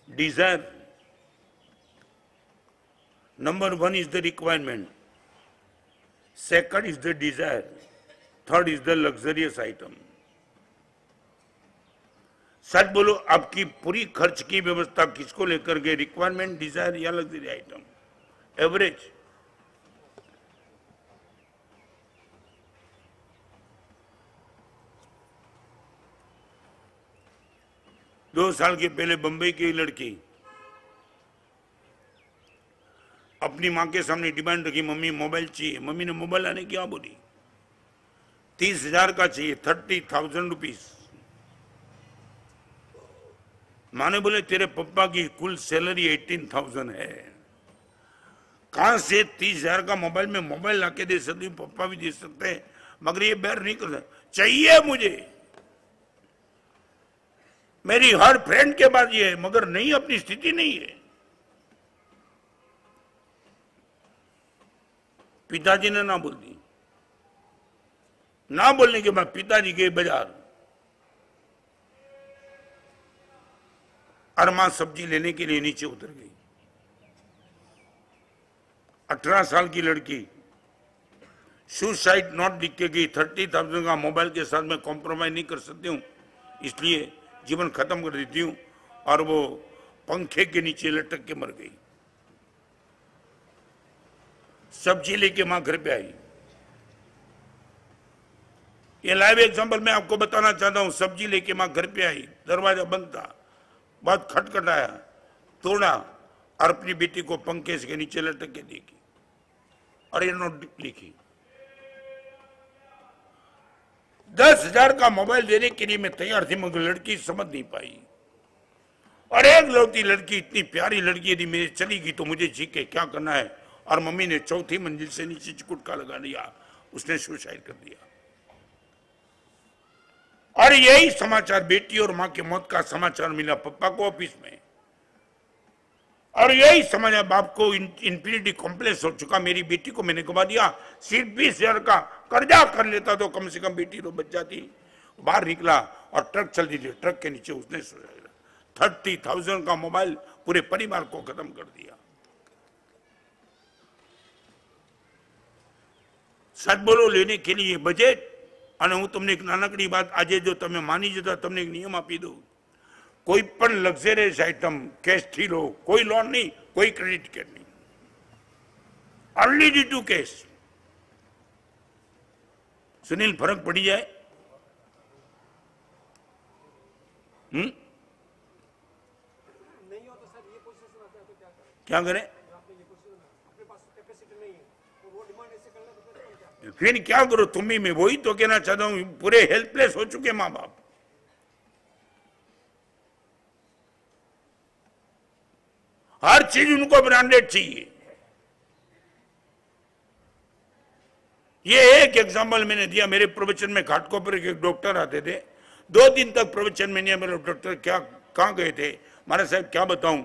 Desire, number 1 is the requirement, second is the desire, third is the luxurious item। सच बोलो, आपकी पूरी खर्च की व्यवस्था किसको लेकर के, रिक्वायरमेंट, डिजायर या लग्जरी आइटम? एवरेज। दो साल के पहले बंबई की लड़की अपनी मां के सामने डिमांड रखी, मम्मी मोबाइल चाहिए। मम्मी ने मोबाइल लाने क्या बोली? 30,000 का चाहिए, 30,000 रुपीज। माँ ने बोले तेरे पापा की कुल सैलरी 18,000 है, कहां से 30,000 का मोबाइल में मोबाइल लाके दे सकती हूँ, पापा भी दे सकते हैं, मगर ये बेर नहीं कर सकते, चाहिए मुझे। मेरी हर फ्रेंड के पास ये है, मगर नहीं, अपनी स्थिति नहीं है। पिताजी ने ना बोल दी। ना बोलने के बाद पिताजी गए बाजार और मां सब्जी लेने के लिए नीचे उतर गई। 18 साल की लड़की सुसाइड नोट लिख के गई, 30,000 का मोबाइल के साथ मैं कॉम्प्रोमाइज नहीं कर सकती हूँ, इसलिए जीवन खत्म कर देती हूँ, और वो पंखे के नीचे लटक के मर गई। सब्जी लेके मां घर पे आई। ये लाइव एग्जांपल मैं आपको बताना चाहता हूं। सब्जी लेके मां घर पे आई, दरवाजा बंद था, बहुत खटखटाया, तोड़ा और अपनी बेटी को पंखे के नीचे लटक के देखी और ये नोट लिखी, 10,000 का मोबाइल देने के लिए मैं तैयार थी, मगर लड़की समझ नहीं पाई। और एक लौती लड़की, इतनी प्यारी लड़की, यदि मेरे चली गई तो मुझे जी के क्या करना है। और मम्मी ने चौथी मंजिल से नीचे चिकुटका लगा दिया, उसने सुसाइड कर दिया। और यही समाचार, बेटी और मां की मौत का समाचार मिला पापा को ऑफिस में, और यही समाचार बाप को इंफिनिटी कॉम्प्लेक्स हो चुका। मेरी बेटी को मैंने गवा दिया, सिर्फ 20,000 का कर्जा कर लेता तो कम से कम बेटी तो बच जाती। बाहर निकला और ट्रक चल दी थी, ट्रक के नीचे उसने 30,000 का मोबाइल पूरे परिवार को खत्म कर दिया। सच बोलो, लेने के लिए बजट। અને હું તમને એક નાનકડી વાત આજે જો તમે માની જતા, તમને એક નિયમ આપી દઉં, કોઈ પણ લક્ઝરિયસ આઇટમ કેશથી લો, કોઈ લોન નહીં, કોઈ ક્રેડિટ કાર્ડ નહીં, ઓનલી ડી ટુ કેશ। સુનિલ, ફરક પડી જાય? क्या करें? फिर क्या करो तुम ही? मैं वही तो कहना चाहता हूं, पूरे हेल्पलेस हो चुके मां बाप। हर चीज उनको ब्रांडेड चाहिए। ये एक एग्जांपल मैंने दिया। मेरे प्रवचन में घाटकोपर के एक डॉक्टर आते थे, 2 दिन तक प्रवचन में नहीं। मेरे डॉक्टर क्या कहां गए थे? महाराज साहब क्या बताऊं,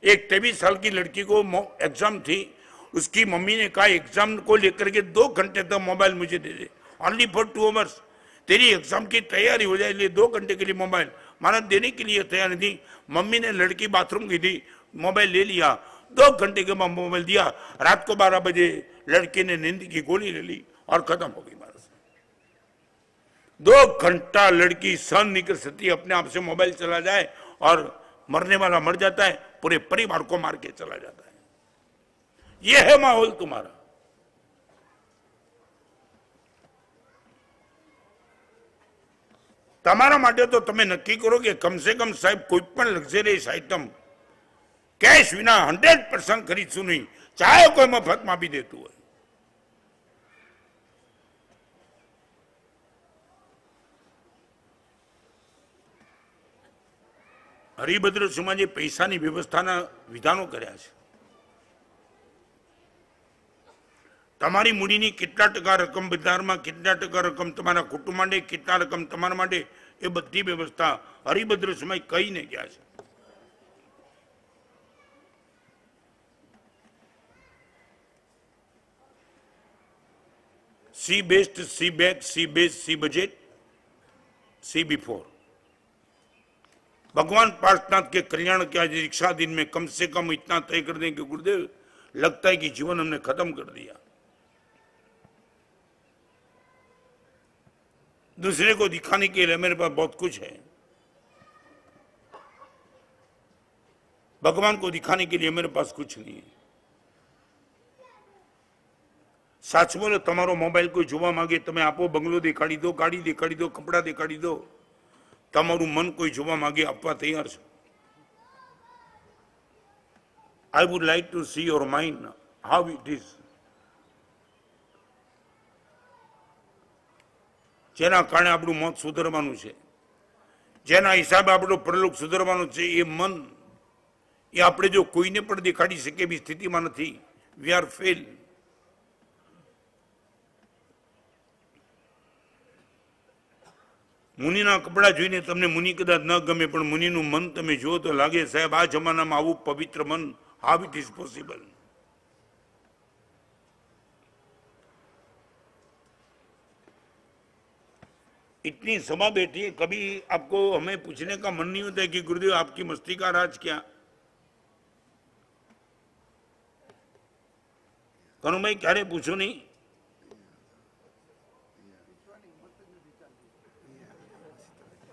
एक 23 साल की लड़की को एग्जाम थी, उसकी मम्मी ने कहा एग्जाम को लेकर के 2 घंटे तक मोबाइल मुझे दे दे, ओनली फॉर 2 आवर्स, तेरी एग्जाम की तैयारी हो जाए, इसलिए 2 घंटे के लिए मोबाइल। महाराज देने के लिए तैयार नहीं थी। मम्मी ने लड़की बाथरूम गई थी, मोबाइल ले लिया, 2 घंटे के बाद मोबाइल दिया। रात को 12 बजे लड़की ने नींद की गोली ले ली और खत्म हो गई। महाराज 2 घंटा लड़की सहन नहीं कर सकती, अपने आप से मोबाइल चला जाए और मरने वाला मर जाता है, पूरे परिवार को मार के चला जाता है। यह है माहौल तुम्हारा। તમારા માટે તો તમે નક્કી કરો કે કમ સે કમ સાહેબ કોઈ પણ લક્ઝરિયસ આઇટમ કેશ વિના 100% ખરીદશું નહીં, ચાહે કોઈ મફતમાં બી દેતું હોય। હરિભદ્ર સમાજે પૈસાની વ્યવસ્થાના વિધાનો કર્યા છે। તમારી મૂડીની કેટલા ટકા રકમ બજારમાં, કેટલા ટકા રકમ તમારા કુટુંબ માટે, કેટલા રકમ તમારા માટે, એ બધી વ્યવસ્થા હરિભદ્ર સમાજ કહીને ગયા છે। सी बेस्ट, सी बैक, सी बेस, सी बजट, सी बिफोर। भगवान पार्शनाथ के कल्याण के आज दीक्षा दिन में कम से कम इतना तय कर दें कि गुरुदेव लगता है कि जीवन हमने खत्म कर दिया। दूसरे को दिखाने के लिए मेरे पास बहुत कुछ है, भगवान को दिखाने के लिए मेरे पास कुछ नहीं है। साच बोलो, तमारो मोबाइल कोई जोवा मांगे तमे आपो, बंगलो देखाड़ी दो, गाड़ी देखाड़ी दो, कपड़ा देखाड़ी दो, तमारू मन कोई जोवा मांगे आपवा तैयार छे। I would like to see your mind how it is. જેના કારણે આપણું મોત સુધરવાનું છે, જેના હિસાબે આપણો પરલોક સુધરવાનો છે એ મન, એ આપણે જો કોઈને પણ દેખાડી શકે એવી સ્થિતિમાં નથી. We are fail. મુનિના કપડા જોઈને તમને મુનિ કદાચ ન ગમે, પણ મુનિનું મન તમે જુઓ તો લાગે સાહેબ આ જમાનામાં આવું પવિત્ર મન, હાઉ ઇટ ઇઝ પોસિબલ. इतनी सभा बैठी है, कभी आपको हमें पूछने का मन नहीं होता है कि गुरुदेव आपकी मस्ती का राज क्या? कनु भाई क्यारे पूछो नहीं?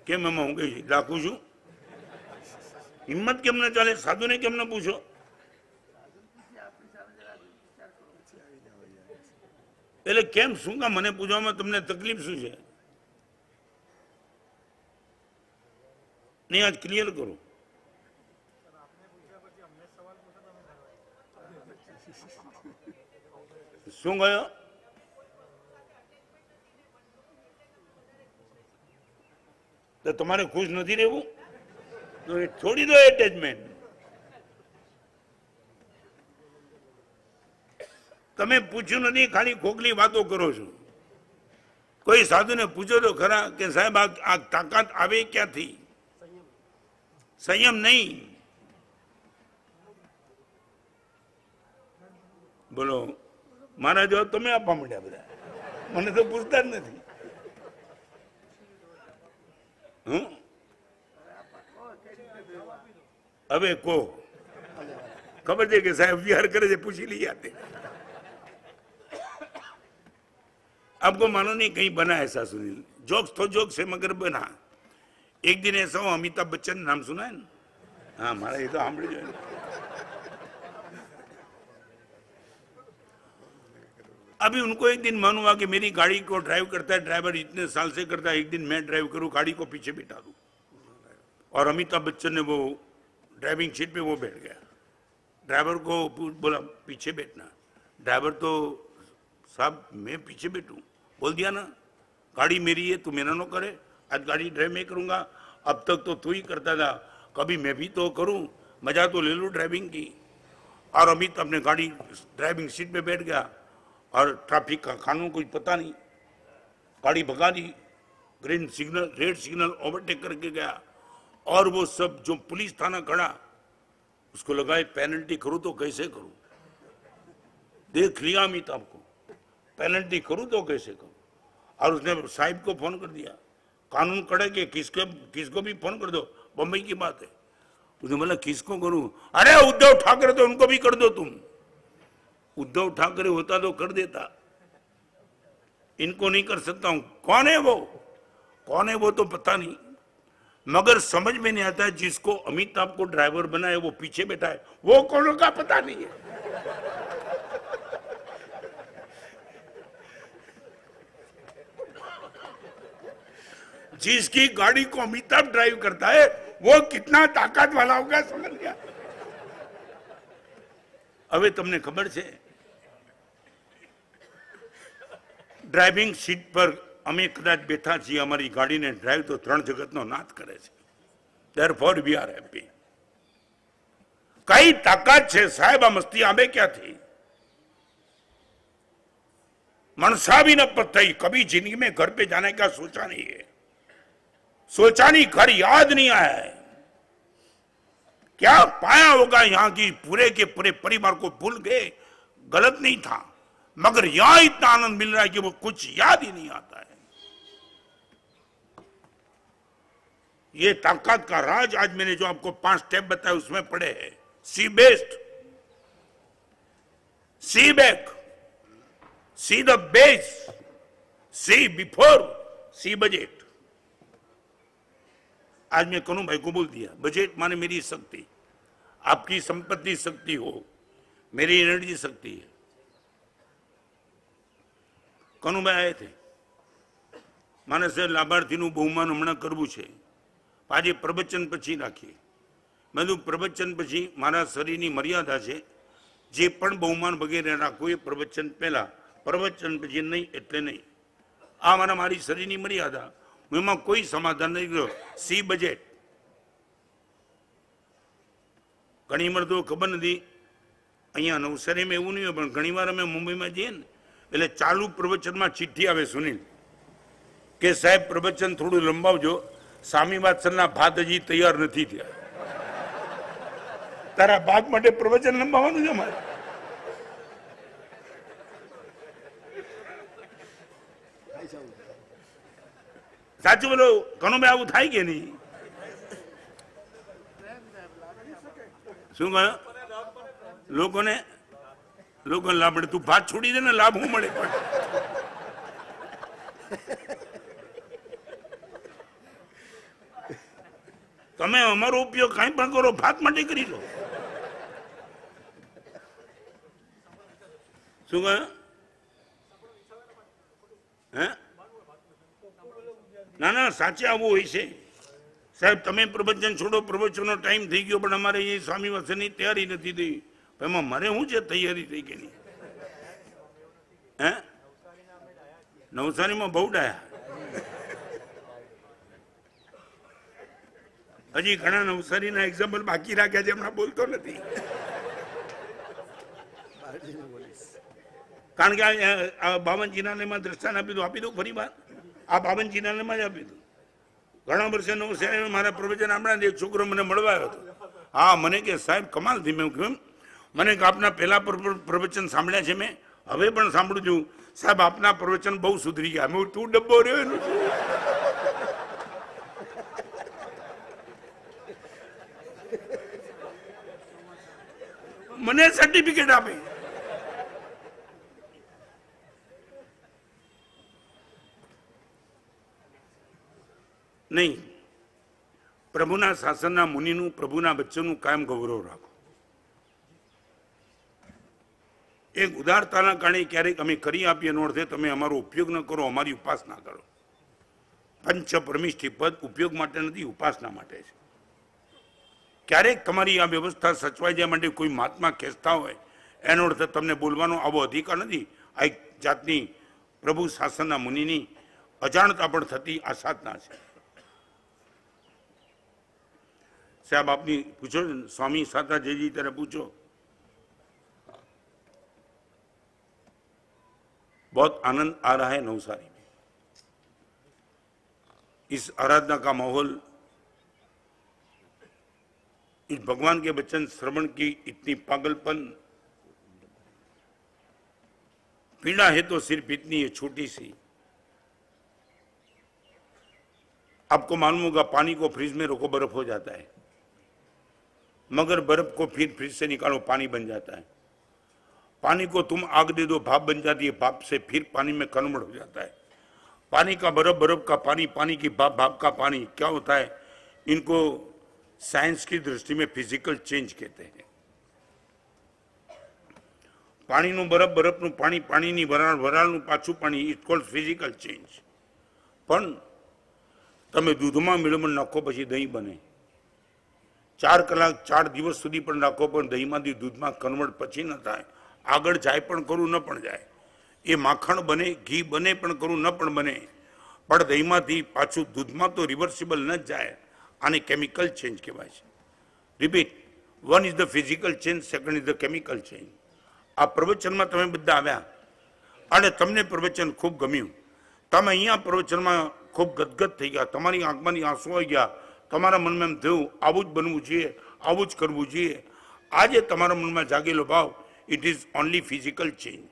केम एम हूँ गई डाकू छू? हिम्मत केम न चाले? साधु ने केम न पूछो? એટલે કેમ શું કા મને પૂછવામાં તમને તકલીફ શું છે? नहीं आज क्लियर करो. શું ગયો? તો તમારે ખુશ નથી રહેવું તો છોડી દો એટેચમેન્ટ. તમે પૂછ્યું નથી, ખાલી ખોખલી વાતો કરો છો. કોઈ સાધુને પૂછો તો ખરા કે સાહેબ આ તાકાત આવે ક્યાંથી? संयम नहीं. बोलो मारा जवाब તમે આપવા માંડ્યા બધા, મને તો પૂછતા જ નથી. હવે કો ખબર છે કે સાહેબ વિહાર કરે છે, પૂછી ली जाते. आपको मानो नहीं कहीं बना ऐसा सुनील, जोक्स तो जोक्स है मगर बना. एक दिन ऐसा हो, अमिताभ बच्चन नाम सुना है ना? हाँ हमारा ये तो सामने जो है. अभी उनको एक दिन मन हुआ कि मेरी गाड़ी को ड्राइव करता है ड्राइवर, इतने साल से करता है, एक दिन मैं ड्राइव करूं, गाड़ी को पीछे बिठा दूं. और अमिताभ बच्चन ने वो ड्राइविंग सीट पे वो बैठ गया. ड्राइवर को बोला पीछे बैठना. ड्राइवर तो साहब मैं पीछे बैठूं, बोल दिया ना गाड़ी मेरी है, तू मेरा नो करे, आज गाड़ी ड्राइव मैं करूंगा. अब तक तो तू ही करता था, कभी मैं भी तो करूं, मजा तो ले लूं ड्राइविंग की. और अमित अपने गाड़ी ड्राइविंग सीट पे बैठ गया और ट्रैफिक का कानून कुछ पता नहीं, गाड़ी भगा दी, green signal red signal overtake करके गया. और वो सब जो पुलिस थाना खड़ा, उसको लगा पेनल्टी करूं तो कैसे करूं. देख लिया अमिताभ को, पेनल्टी करूं तो कैसे करूं. और उसने साहिब को फोन कर दिया, कानून कड़े के किसको भी फोन कर दो, बम्बई की बात है. उसने बोला किसको करूं? अरे उद्धव ठाकरे तो उनको भी कर दो तुम. उद्धव ठाकरे होता तो कर देता, इनको नहीं कर सकता हूं. कौन है वो? कौन है वो तो पता नहीं, मगर समझ में नहीं आता है जिसको अमिताभ को ड्राइवर बनाए वो पीछे बैठा है, वो कौन का पता नहीं है. जिसकी गाड़ी को अमिताभ ड्राइव करता है वो कितना ताकत वाला होगा समझ गया. હવે તમને ખબર છે ડ્રાઇવિંગ સીટ પર અમે કદાચ બેઠા છીએ, અમારી ગાડીને ડ્રાઈવ તો 3 જગતનો નાથ કરે છે. Therefore we are happy. કઈ તાકાત છે સાહેબ આ મસ્તી આવે ક્યાંથી? मनसा भी न पत्थई, कभी जिंदगी में घर पे जाने का सोचा नहीं है, सोचा नहीं, घर याद नहीं आया है. क्या पाया होगा यहाँ की पूरे के पूरे परिवार को भूल गए, गलत नहीं था, मगर यहां इतना आनंद मिल रहा है कि वो कुछ याद ही नहीं आता है. ये ताकत का राज आज मैंने जो आपको 5 स्टेप बताए उसमें पड़े हैं. See best, see back, see the base, see before, see budget. आज मैं कनु भाई को बोल दिया, बजट माने मेरी शक्ति, आपकी संपत्ति शक्ति हो, मेरी एनर्जी शक्ति है. कनु भाई आए थे, माने से लाभार्थी नु बहुमान हमणा करवू छे, आज प्रवचन पछी राखी. मैं प्रवचन पछी मारा शरीरनी मर्यादा है, जे पण बहुमान वगैरह राखो ए प्रवचन पहला, प्रवचन पछी नहीं एटले नहीं. आ मारा मारी शरीरनी मर्यादा. એમાં કોઈ સમાધાન નથી કર્યો. સી બજેટ ઘણી વાર તો ખબર નથી, અહીંયા નવસારીમાં એવું નહીં હોય, પણ ઘણી વાર અમે મુંબઈમાં જઈએ ને એટલે ચાલુ પ્રવચનમાં ચિઠ્ઠી આવે સુનિલ કે સાહેબ પ્રવચન થોડું લંબાવજો, સ્વામી વાત્સલના ભાત હજી તૈયાર નથી થયા. તારા ભાત માટે પ્રવચન લંબાવવાનું છે મારે? સાચું બોલો ઘણું બે આવું થાય કે નહીં? શું કહ્યું? લોકોને લાભ મળે. તું ભાત છોડી દે ને, લાભ શું મળે? પણ તમે અમારો ઉપયોગ કઈ પણ કરો, ભાત માટે કરી લો. શું કહ્યું? હે ના ના, સાચે આવું હોય છે સાહેબ. તમે પ્રવચન છોડો, પ્રવચનનો ટાઈમ થઈ ગયો, પણ અમારે અહીં સ્વામી વાસણની તૈયારી નથી થઈ. એમાં મારે શું છે તૈયારી થઈ કે નહીં? હે નવસારીમાં બહુ ડાયા. હજી ઘણા નવસારીના એક્ઝામ્પલ બાકી રાખ્યા છે, હમણાં બોલતો નથી. કારણ કે આ 52 જિનાલયમાં દ્રષ્ટાન આપી દઉં, ફરી વાર આ 52 જિનાલયમાં જ આપી દઉં. ઘણા વર્ષે નવસારીમાં મારા પ્રવચન આપણા એક છોકરો મને મળવા આવ્યો હતો. હા, મને કે સાહેબ કમાલ થી. મેં કહ્યું મને કે આપના પહેલા પ્રવચન સાંભળ્યા છે મેં, હવે પણ સાંભળું છું સાહેબ, આપના પ્રવચન બહુ સુધરી ગયા. મેં તું ડબ્બો રહ્યો એનું મને સર્ટિફિકેટ આપે. નહીં, પ્રભુના શાસનના મુનિનું, પ્રભુના બચ્ચનનું કાયમ ગૌરવ રાખો. એક ઉદારતાના કારણે ક્યારેક અમે કરી આપીએ એનો અર્થે તમે અમારો ઉપયોગ ન કરો, અમારી ઉપાસના કરો. પંચ પરમિષ્ઠિ પદ ઉપયોગ માટે નથી, ઉપાસના માટે છે. ક્યારેક તમારી આ વ્યવસ્થા સચવાઈ જાય માટે કોઈ મહાત્મા ખેંચતા હોય એનો અર્થ તમને બોલવાનો આવો અધિકાર નથી. આ એક જાતની પ્રભુ શાસનના મુનિની અજાણતા પણ થતી આ સાધના છે. સાહેબ આપની પૂછો, स्वामी साता जय जी तरह पूछो. बहुत आनंद आ रहा है नवसारी में. इस आराधना का माहौल, इस भगवान के वचन श्रवण की इतनी पागलपन, पीड़ा है तो सिर्फ इतनी है छोटी सी. आपको मालूम होगा पानी को फ्रिज में रखो बर्फ हो जाता है, मगर बर्फ को फिर फ्रिज से निकालो पानी बन जाता है. पानी को तुम आग दे दो भाप बन जाती है, भाप से फिर पानी में कन्वर्ट हो जाता है. पानी का बर्फ, बर्फ का पानी, पानी की भाप, भाप का पानी. क्या होता है? इनको साइंस की दृष्टि में फिजिकल चेंज कहते हैं. पानी નું બરફ, બરફનું પાણી, પાણીની વરાળ, વરાળનું પાછું પાણી, ઇટ કોલ્ડ ફિઝિકલ ચેન્જ. પણ તમે દૂધમાં મિશ્રણ નાખો પછી દહીં બને. 4 કલાક 4 દિવસ સુધી પણ રાખો પણ દહીંમાંથી દૂધમાં કન્વર્ટ પછી ન થાય. આગળ જાય પણ કરું ન પણ જાય. એ માખણ બને, ઘી બને પણ કરું ન પણ બને, પણ દહીંમાંથી પાછું દૂધમાં તો રિવર્સિબલ ન જ જાય. આને કેમિકલ ચેન્જ કહેવાય છે. Repeat, one is the physical change, second is the chemical change. આ પ્રવચનમાં તમે બધા આવ્યા અને તમને પ્રવચન ખૂબ ગમ્યું. તમે અહીંયા પ્રવચનમાં ખૂબ ગદગદ થઈ ગયા, તમારી આંખમાંથી આંસુ આવી ગયા, તમારા મનમાં એમ થયું આવું જ બનવું જોઈએ, આવું જ કરવું જોઈએ. આજે તમારા મનમાં જાગેલો ભાવ, it is only physical change.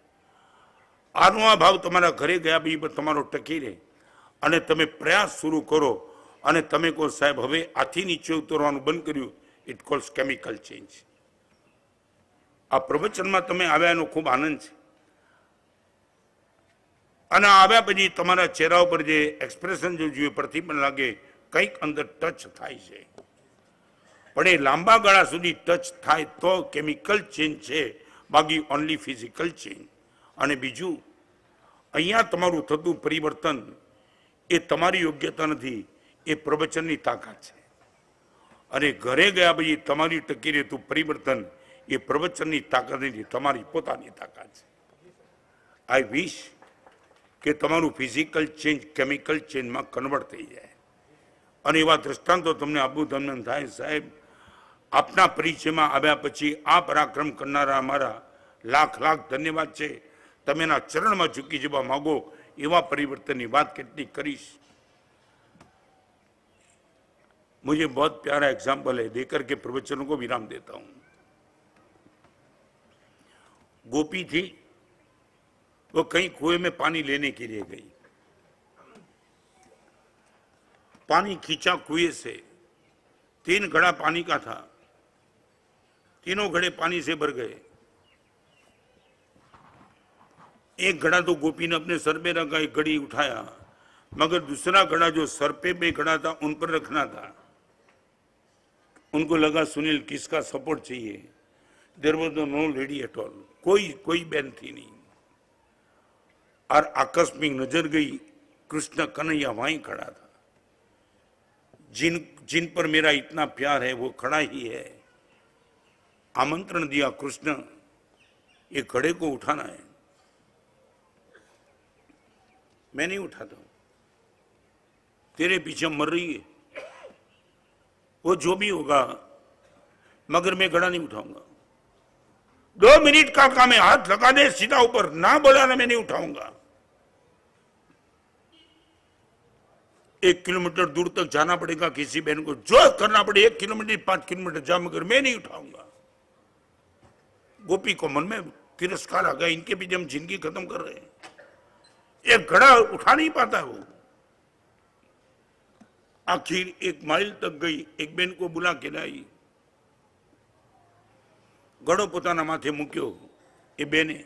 આનો આ ભાવ તમારા ઘરે ગયા પછી પણ તમારો ટકી રહે અને તમે પ્રયાસ શરૂ કરો અને તમે કહો સાહેબ હવે આથી નીચે ઉતરવાનું બંધ કર્યું, ઇટ કોલ્સ કેમિકલ ચેન્જ. આ પ્રવચનમાં તમે આવ્યા એનો ખૂબ આનંદ છે. અને આવ્યા પછી તમારા ચહેરા ઉપર જે એક્સપ્રેશન જો જોઈએ પ્રતિબંધ લાગે, કંઈક અંદર ટચ થાય છે. પણ એ લાંબા ગાળા સુધી ટચ થાય તો કેમિકલ ચેન્જ છે, બાકી ઓનલી ફિઝિકલ ચેન્જ. અને બીજું, અહીંયા તમારું થતું પરિવર્તન એ તમારી યોગ્યતા નથી, એ પ્રવચનની તાકાત છે. અને ઘરે ગયા પછી તમારી ટકી રહેતું પરિવર્તન એ પ્રવચનની તાકાત નથી, તમારી પોતાની તાકાત છે. આઈ વિશ કે તમારું ફિઝિકલ ચેન્જ કેમિકલ ચેન્જમાં કન્વર્ટ થઈ જાય. અને એવા દ્રષ્ટાંતો તમને આપવું તમને એમ થાય સાહેબ આપના પરિચયમાં આવ્યા પછી આ પરાક્રમ કરનારા અમારા લાખ લાખ ધન્યવાદ છે. તમે એના ચરણમાં ઝૂકી જવા માગો એવા પરિवर्तन बात कितनी करीश. मुझे बहुत प्यारा एग्जाम्पल है देकर के प्रवचनों को विराम देता हूं. गोपी थी वो कहीं कुएं में पानी लेने के लिए गई. पानी खींचा कुएं से. 3 घड़ा पानी का था. तीनों घड़े पानी से भर गए. एक घड़ा तो गोपी ने अपने सर पे रखा, एक घड़ी उठाया, मगर दूसरा घड़ा जो सर पे घड़ा था उन पर रखना था. उनको लगा सुनील किसका सपोर्ट चाहिए. There was no lady at all. कोई बहन थी नहीं. और आकस्मिक नजर गई कृष्ण कन्हैया वहीं खड़ा था. जिन पर मेरा इतना प्यार है वो खड़ा ही है. आमंत्रण दिया कृष्ण ये घड़े को उठाना है. मैं नहीं उठाता हूं. तेरे पीछे मर रही है वो जो भी होगा मगर मैं घड़ा नहीं उठाऊंगा. 2 मिनट का काम है. हाथ लगा दे सीधा ऊपर ना बोला ना मैं नहीं उठाऊंगा. 1 किलोमीटर दूर तक जाना पड़ेगा किसी बहन को. जो करना पड़े 1 किलोमीटर 5 किलोमीटर जा मगर मैं नहीं उठाऊंगा. गोपी को मन में तिरस्कार आ गया. इनके पीछे हम जिंदगी खत्म कर रहे हैं. एक घड़ा उठा नहीं पाता वो. आखिर 1 माइल तक गई. एक बेन को बुला के लाई. घड़ो पोताना माथे मूक्यो ए बेने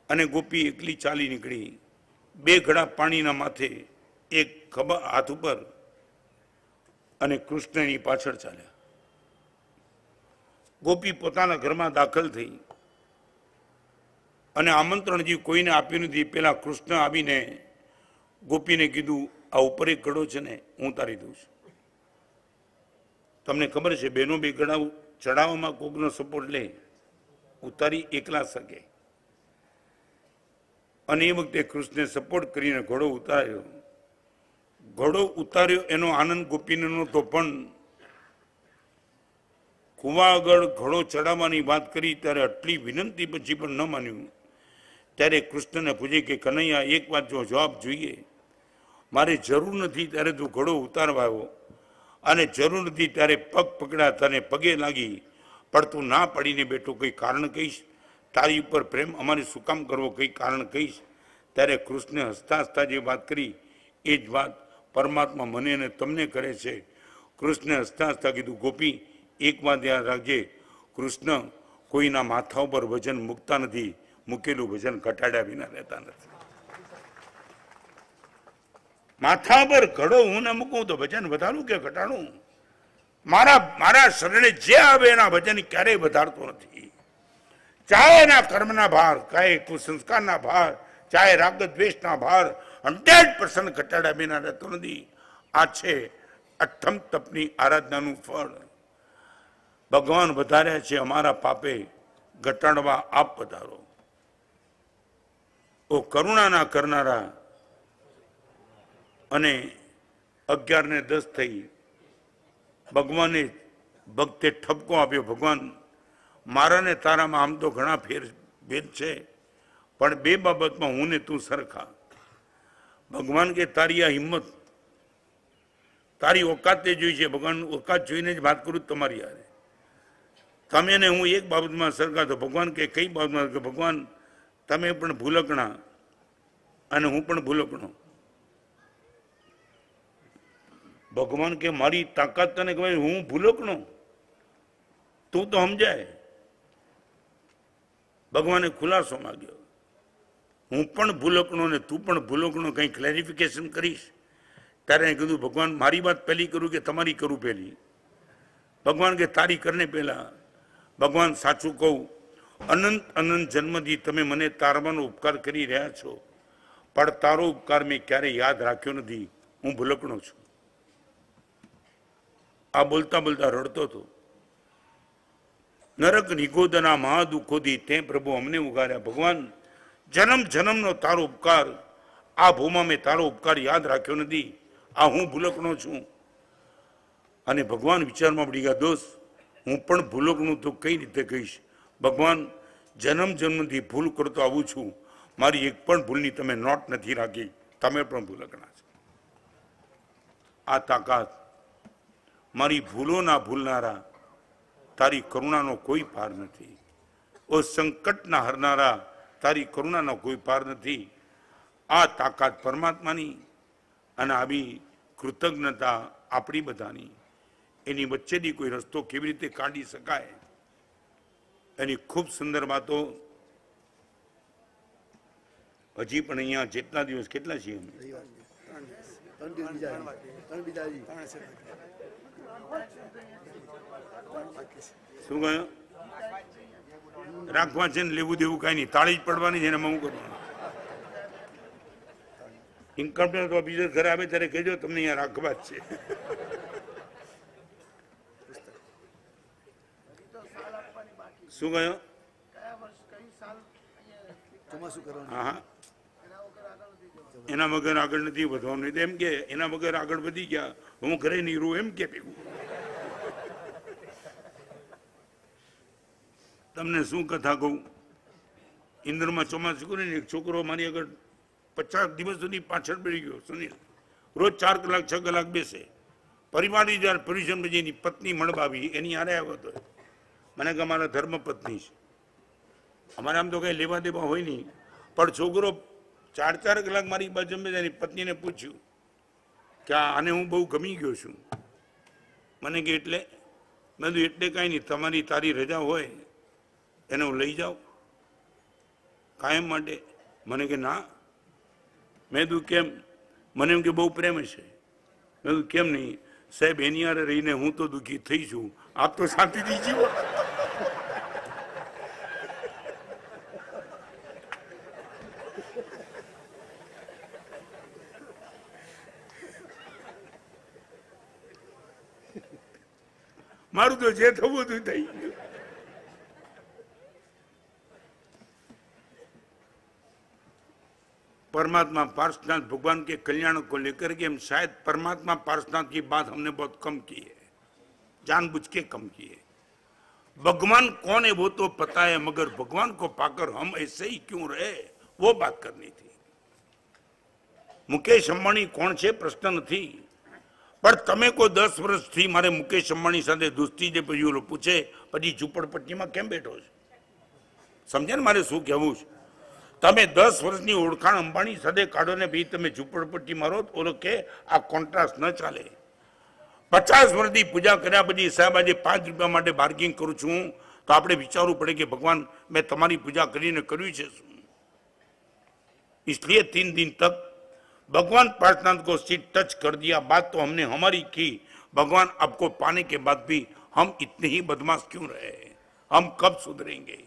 અને ગોપી એકલી ચાલી નીકળી. 2 ઘડા પાણીના માથે, એક ખભા હાથ ઉપર અને કૃષ્ણની પાછળ ચાલ્યા. ગોપી પોતાના ઘરમાં દાખલ થઈ અને આમંત્રણ જે કોઈને આપ્યું નથી. પેલા કૃષ્ણ આવીને ગોપીને કીધું આ ઉપર એક ઘડો છે ને હું ઉતારી દઉં છું. તમને ખબર છે બહેનો 2 ઘડા ચડાવવામાં કોકનો સપોર્ટ લે ઉતારી એકલા શકે. અને એ વખતે કૃષ્ણે સપોર્ટ કરીને ઘોડો ઉતાર્યો. ઘોડો ઉતાર્યો એનો આનંદ ગોપીને નહોતો, પણ કુવા આગળ ઘોડો ચડાવવાની વાત કરી ત્યારે આટલી વિનંતી પછી પણ ન માન્યું. ત્યારે કૃષ્ણને પૂછે કે કનૈયા એક વાત જો જવાબ જોઈએ. મારે જરૂર નથી ત્યારે તું ઘોડો ઉતારવા આવ્યો અને જરૂર નથી ત્યારે પગ પકડ્યા તને પગે લાગી પણ તું ના પડીને બેઠો. કંઈ કારણ કહીશ? તારી ઉપર પ્રેમ અમારે શું કામ કરવો? કંઈ કારણ કહીશ? ત્યારે કૃષ્ણે હસતા હસતા જે વાત કરી એ જ વાત પરમાત્મા મને અને તમને કરે છે. કૃષ્ણે હસતા હસતા કીધું ગોપી એક વાત યાદ રાખજે, કૃષ્ણ કોઈના માથા ઉપર વજન મૂકતા નથી. મૂકેલું વજન ઘટાડ્યા વિના રહેતા નથી. માથા પર ઘડો હું ન મૂકું તો વજન વધારું કે ઘટાડું? મારા શરણે જે આવે એના વજન ક્યારેય વધારતો નથી. ચાહે એના કર્મના ભાર, ચાહે કુસંસ્કારના ભાર, ચાહે રાગ દ્વેષના ભાર 100% ઘટાડ્યા વિના રહેતો નથી. આ છે અઠમ તપની આરાધનાનું ફળ. ભગવાન વધાર્યા છે અમારા પાપે, ઘટાડવા આપ વધારો. ઓ કરુણાના કરનારા. અને 11 ને 10 થઈ. ભગવાને ભક્તે ઠપકો આપ્યો, ભગવાન મારા ને તારામાં આમ તો ઘણા ભેદ છે પણ 2 બાબતમાં હું ને તું સરખા. ભગવાન કે તારી આ હિંમત, તારી ઓકાત તે જોઈ છે. ભગવાન ઓકાત જોઈને જ વાત કરું તમારી યારે. તમે ને હું એક બાબતમાં સરખા. તો ભગવાન કે કઈ બાબતમાં? કે ભગવાન તમે પણ ભૂલકણા અને હું પણ ભૂલકણો. ભગવાન કે મારી તાકાત તને ખબર, હું ભૂલકણો, તું તો સમજાય. ભગવાને ખુલાસો માંગ્યો, હું પણ ભૂલકણો ને તું પણ ભૂલકણો, કંઈ ક્લેરિફિકેશન કરીશ? ત્યારે કીધું ભગવાન મારી વાત પહેલી કરું કે તમારી કરું પહેલી? ભગવાન કે તારી કરને પહેલા. ભગવાન સાચું કહું, અનંત અનંત જન્મથી તમે મને તારવાનો ઉપકાર કરી રહ્યા છો પણ તારો ઉપકાર મેં ક્યારેય યાદ રાખ્યો નથી. હું ભૂલકણો છું. આ બોલતા બોલતા રડતો હતો. નરક નિગોદના મહાદુઃખોથી તે પ્રભુ અમને ઉગાર્યા. ભગવાન જન્મ જન્મનો તારો ઉપકાર આ ભૂમાં મેં તારો ઉપકાર યાદ રાખ્યો નથી, આ હું ભૂલકણો છું. અને ભગવાન વિચારમાં પડી ગયા, દોસ્ત હું પણ ભૂલકણું તો કઈ રીતે કહીશ? ભગવાન, જન્મ જન્મથી ભૂલ કરતો આવું છું, મારી એક પણ ભૂલની તમે નોટ નથી રાખી, તમે પણ ભૂલકણા છો. આ તાકાત મારી ભૂલો ના ભૂલનારા, તારી કરુણાનો કોઈ પાર નથી. ઓ સંકટના હરનારા, તારી કરુણાનો કોઈ પાર નથી. આ તાકાત પરમાત્માની અને આવી કૃતજ્ઞતા આપણી બધાની, એની વચ્ચેથી કોઈ રસ્તો કેવી રીતે કાઢી શકાય, એની ખૂબ સુંદર વાતો હજી પણ અહીંયા જેટલા દિવસ, કેટલા છીએ અમે? શું કહ્યું? રાખવા છે ને લેવું દેવું કઈ નહીં, તાળી જ પડવાની છે. એમાં હું કરવાનું? ઇન્કમ ટેક્સ ઓફિસર ઘરે આવે ત્યારે કહેજો તમને અહીંયા રાખવા જ છે. શું કહ્યું? હા હા, એના વગર આગળ નથી વધવાનું. એમ કે એના વગર આગળ વધી ગયા, હું ઘરે નહીં રહું એમ કે ભેગું. તમને શું કથા કહું? ઇન્દ્રમાં ચોમાસું કરીને એક છોકરો મારી આગળ 50 દિવસ સુધી પાછળ પડી ગયો. સુનિલ રોજ 4 કલાક 6 કલાક બેસે. પરિવારની જયારે પર્યુષણ પછી એની પત્ની મળબાવી એની હારે આવ્યો હતો. મને કે અમારા ધર્મ પત્ની છે, અમારે આમ તો કઈ લેવા દેવા હોય નહીં, પણ છોકરો 4 કલાક મારી બાજુ એની પત્નીને પૂછ્યું કે આને હું બહુ ગમી ગયો છું. મને કે એટલે? મેં કીધું એટલે કાંઈ નહીં, તમારી તારી રજા હોય એને હું લઈ જાઉં કાયમ માટે. મને કે ના. મેં કીધું કેમ? મને એમ કે બહુ પ્રેમ છે. મેં કીધું કેમ નહીં? સાહેબ એની હારે રહીને હું તો દુઃખી થઈ છું, આપ તો શાંતિથી જીવો. મારું તો જે થવું હતું થઈ ગયું. परमात्मा पार्श्वनाथ भगवान के कल्याण को लेकर के हम शायद परमात्मा पार्श्वनाथ की बात हमने बहुत कम की है, जानबूझ के कम की है. भगवान कौन है वो तो पता है, मगर भगवान को पाकर हम ऐसे ही क्यों रहे, वो बात करनी थी. मुकेश अंबाणी कौन है प्रश्न नहीं, पर तमे को 10 वर्ष थी मारे मुकेश अंबाणी साथे दोस्ती जे पछी ओलो पूछे पछी झूंपड़पट्टीमां केम बैठो छे? समझे ने मारे शुं कहेवुं छे? तमे 10 वर्षनी ओळखाण अंबाणी साथे काढो ने भाई तमे झूंपड़पट्टीमां रहो, ओलो के आ कॉन्ट्रास्ट न चाले. 50 वर्षनी पूजा कर्या पछी साहेब आजे 5 रुपया माटे बार्गेनिंग करूं छुं तो आपणे विचारवुं पड़े कि भगवान मैं तमारी पूजा करीने कर्युं छे शुं. इसलिए 3 दिन तक भगवान पार्श्वनाथ को सीट टच कर दिया. बात तो हमने हमारी की, भगवान आपको पाने के बाद भी हम इतने ही बदमाश क्यों रहे? हम कब सुधरेंगे?